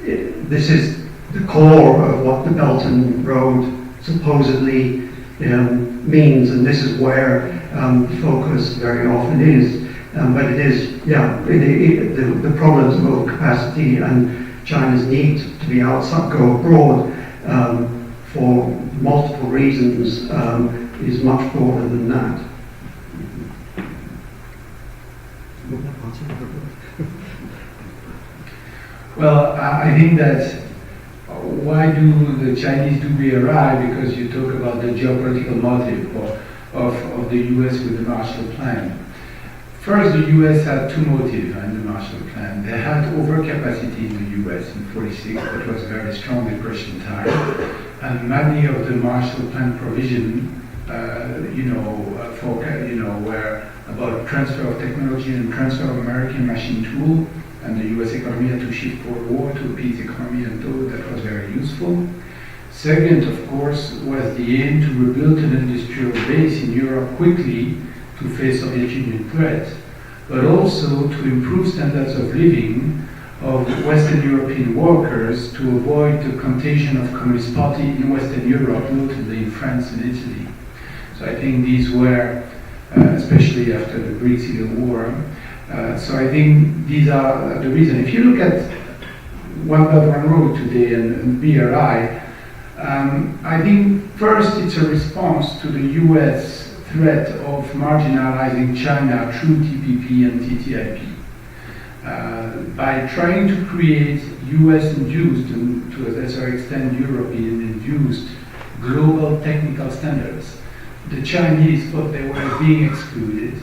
this is the core of what the Belt and Road supposedly means, and this is where the focus very often is. But it is, the problems of overcapacity and China's need to be outside, go abroad for multiple reasons is much broader than that. Well, I think that why do the Chinese do BRI? Because you talk about the geopolitical motive of the US with the Marshall Plan. First, the US had two motives in the Marshall Plan. They had overcapacity in the US in 46, that was a very strong depression time, and many of the Marshall Plan provision, were about transfer of technology and transfer of American machine tool, and the US economy had to shift for war to a peace economy, and that was very useful. Second, of course, was the aim to rebuild an industrial base in Europe quickly to face Soviet Union threat, but also to improve standards of living of Western European workers to avoid the contagion of Communist Party in Western Europe, notably in France and Italy. So I think these were, especially after the Greek Civil War, so I think these are the reasons. If you look at One Belt One Road today and BRI, I think first it's a response to the US threat of marginalizing China through TPP and TTIP. By trying to create US-induced and to a lesser extent European-induced global technical standards, the Chinese thought they were being excluded.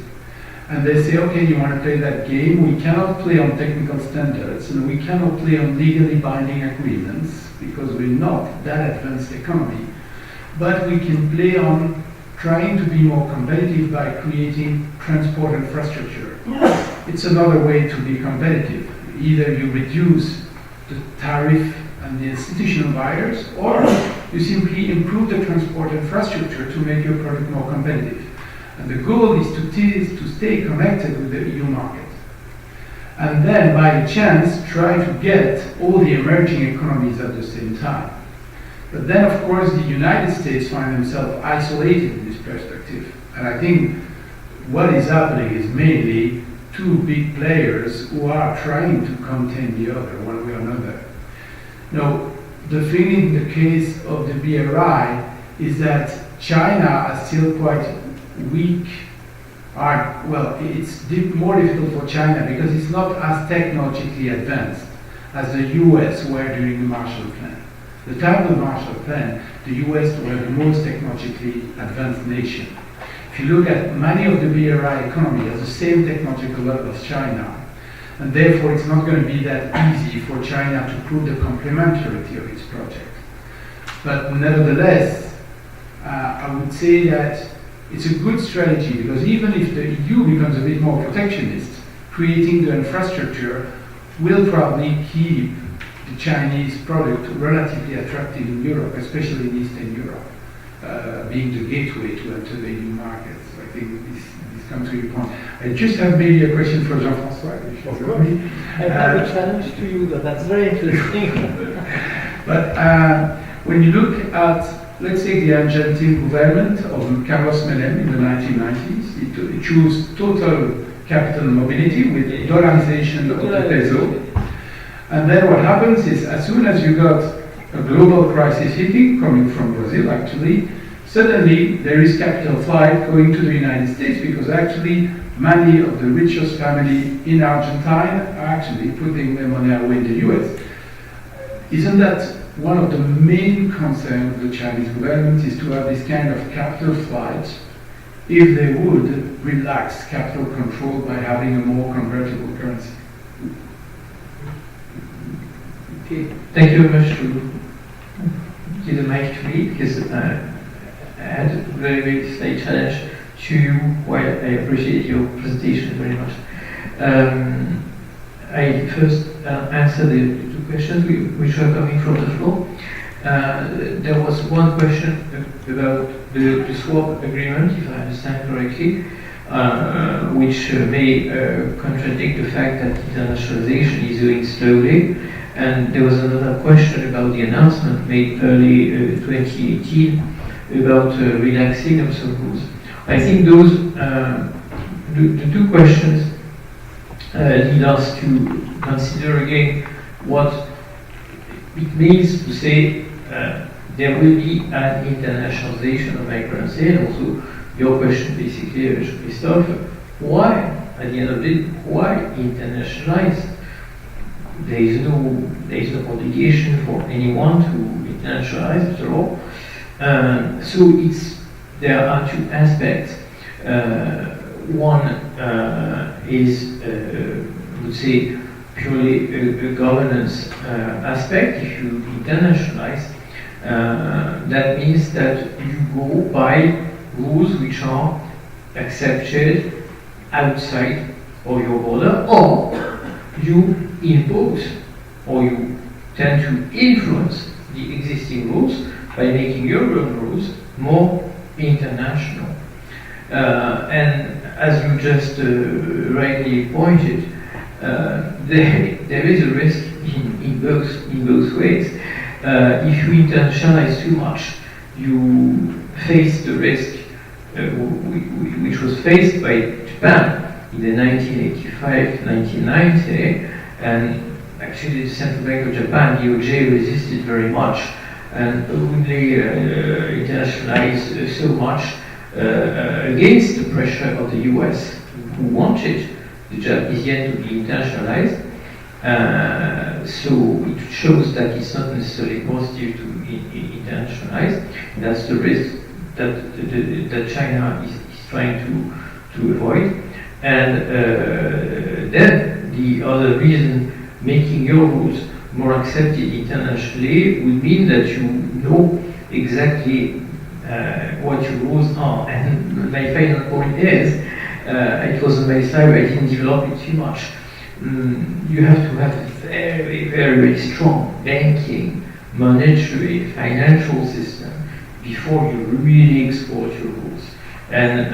And they say, okay, you want to play that game? We cannot play on technical standards, and we cannot play on legally binding agreements because we're not that advanced economy. But we can play on trying to be more competitive by creating transport infrastructure. It's another way to be competitive. Either you reduce the tariff and the institutional barriers, or you simply improve the transport infrastructure to make your product more competitive. And the goal is to stay connected with the EU market. And then, by chance, try to get all the emerging economies at the same time. But then, of course, the United States find themselves isolated in this perspective. And I think what is happening is mainly two big players who are trying to contain the other, one way or another. Now, the thing in the case of the BRI is that China is still quite weak. It's more difficult for China because it's not as technologically advanced as the US were during the Marshall Plan. The time of the Marshall Plan, the US were the most technologically advanced nation. If you look at many of the BRI economy has the same technological level as China, and therefore it's not going to be that easy for China to prove the complementarity of its project. But nevertheless, I would say that it's a good strategy because even if the EU becomes a bit more protectionist, creating the infrastructure will probably keep the Chinese product relatively attractive in Europe, especially in Eastern Europe, being the gateway to enter the EU markets. So I think this comes to your point. I just have maybe a question for Jean-François, if you allow me. I have a challenge to you, though. That's very interesting. But when you look at, let's say, the Argentine government of Carlos Menem in the 1990s, it chose total capital mobility with the dollarization of the peso. And then what happens is, as soon as you got a global crisis hitting, coming from Brazil actually, suddenly there is capital flight going to the United States because actually many of the richest family in Argentina are actually putting their money away in the US. Isn't that one of the main concerns of the Chinese government is to have this kind of capital flight if they would relax capital control by having a more convertible currency? Okay, thank you very much to give the mic to me because I had a very, very slight challenge to you while I appreciate your presentation very much. I first answer the two questions which are coming from the floor. There was one question about the swap agreement, if I understand correctly, which may contradict the fact that internationalization is going slowly. And there was another question about the announcement made early 2018 about relaxing of some rules. I think those the two questions lead us to consider again what it means to say there will be an internationalization of my currency, and also your question basically, Christophe, why, at the end of the day, why internationalize? There is no obligation for anyone to internationalize after all. So there are two aspects. One is, I would say, purely a governance aspect. If you internationalize, that means that you go by rules which are accepted outside of your border, or you impose or you tend to influence the existing rules by making your own rules more international. And as you just rightly pointed, there is a risk in both ways. If you internationalize too much, you face the risk which was faced by Japan in the 1985-1990, and actually the Central Bank of Japan, BOJ, resisted very much and only internationalized so much against the pressure of the US, who wanted the Japanese yen to be internationalized. So it shows that it's not necessarily positive to internationalize. That's the risk that China is trying to avoid. And then the other reason, making your rules more accepted internationally would mean that you know exactly what your rules are. And my final point is, it was on my slide, I didn't develop it too much. You have to have a very, very, very strong banking, monetary, financial system before you really export your rules. And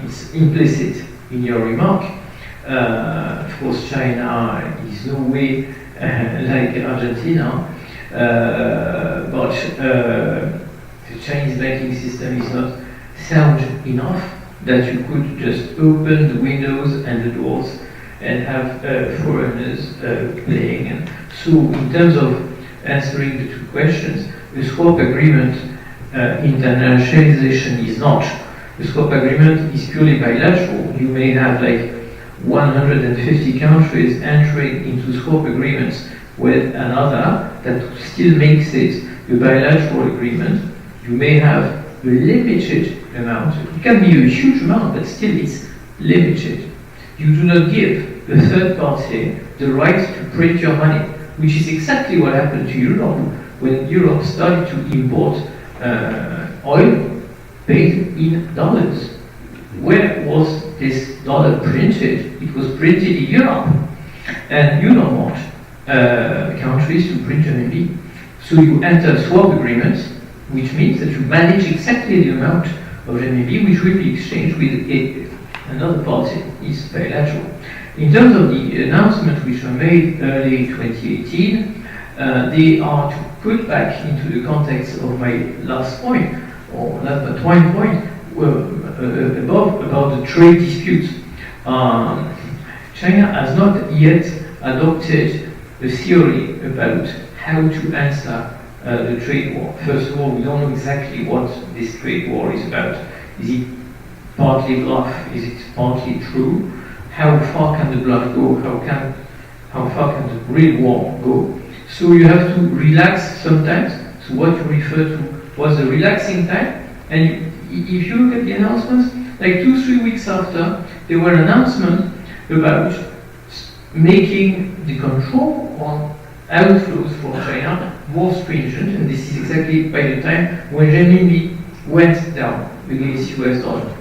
it's implicit in your remark. Of course, China is no way like Argentina, but the Chinese banking system is not sound enough that you could just open the windows and the doors and have foreigners playing. And so, in terms of answering the two questions, the swap agreement internationalization is not. The swap agreement is purely bilateral. You may have like 150 countries entering into swap agreements with another that still makes it a bilateral agreement. You may have a limited amount. It can be a huge amount, but still it's limited. You do not give the third party the right to print your money, which is exactly what happened to Europe when Europe started to import oil paid in dollars. Where was this dollar printed? It was printed in Europe. And you don't want countries to print RMB. So you enter swap agreements, which means that you manage exactly the amount of RMB which will be exchanged with another party. Is bilateral. In terms of the announcements which were made early 2018, they are to put back into the context of my last point, or last but one point, about the trade disputes. China has not yet adopted a theory about how to answer the trade war. First of all, we don't know exactly what this trade war is about. Is it partly bluff? Is it partly true? How far can the bluff go? How far can the real war go? So you have to relax sometimes. So what you refer to was a relaxing time. And if you look at the announcements, like 2-3 weeks after, there were announcements about making the control on outflows from China more stringent, and this is exactly by the time when renminbi went down against US dollar.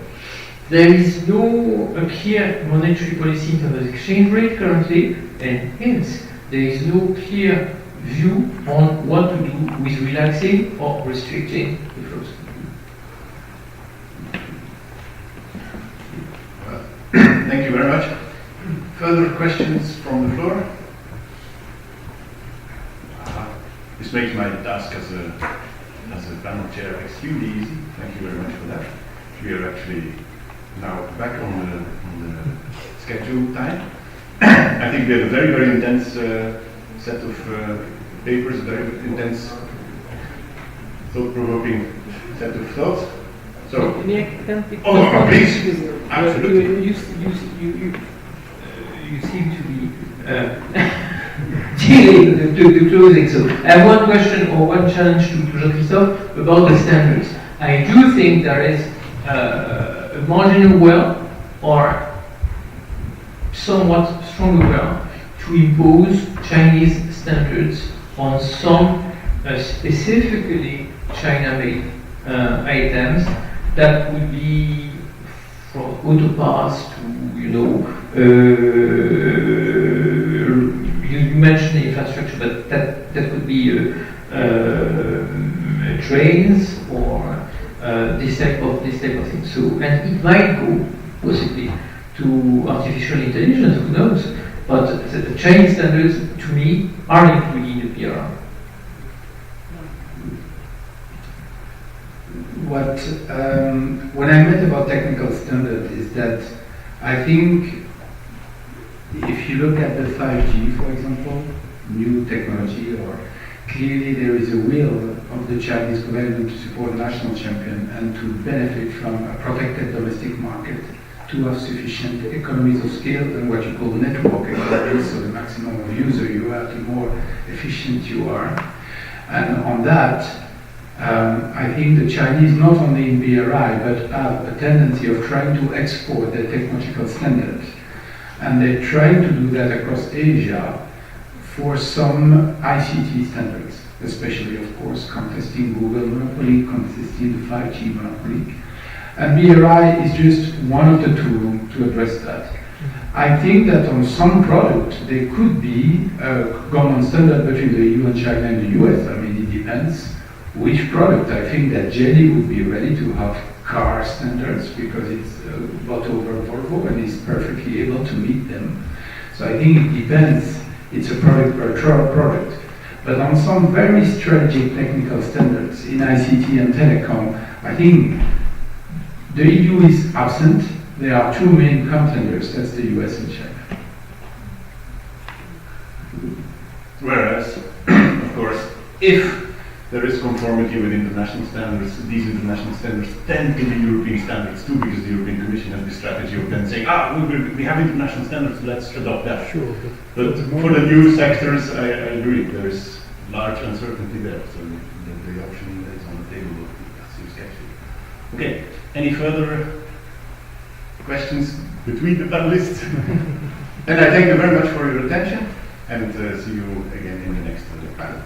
There is no clear monetary policy in terms of exchange rate currently, and hence there is no clear view on what to do with relaxing or restricting the flows. Well, thank you very much. Further questions from the floor? This makes my task as a panel chair extremely easy. Thank you very much for that. We are actually now back on the scheduled time. I think we have a very, very intense set of papers, a very intense, thought-provoking set of thoughts. So, please, absolutely. You seem to be dealing the closing. So, I have one question or one challenge to Jean-Christophe about the standards. I do think there is a marginal will or somewhat stronger will to impose Chinese standards on some specifically China-made items that would be from auto parts to, you mentioned the infrastructure, but that could be trains or this type of thing. So, and it might go possibly to artificial intelligence, who knows? But the Chinese standards, to me, are included in the PRR. What I meant about technical standard is that I think if you look at the 5G, for example, new technology, or clearly there is a will of the Chinese government to support national champion and to benefit from a protected domestic market, to have sufficient economies of scale and what you call network economies, so the maximum of user you have, the more efficient you are. And on that, I think the Chinese, not only in BRI, but have a tendency of trying to export their technological standards. And they're trying to do that across Asia for some ICT standards, especially, of course, contesting Google monopoly, contesting the 5G monopoly. And BRI is just one of the tools to address that. I think that on some product, there could be a common standard between the EU and China and the US. I mean, it depends which product. I think that Jelly would be ready to have car standards because it's bought over Volvo and is perfectly able to meet them. So I think it depends. It's a product per product. But on some very strategic technical standards in ICT and telecom, I think the EU is absent. There are two main contenders, that's the US and China. Whereas, of course, if there is conformity with international standards, these international standards tend to be European standards too, because the European Commission has the strategy of then saying, we have international standards, let's adopt that. Sure. But for the new sectors, I agree, there is large uncertainty there, so the option that is on the table seems sketchy. Okay, any further questions between the panelists? And I thank you very much for your attention, and see you again in the next panel.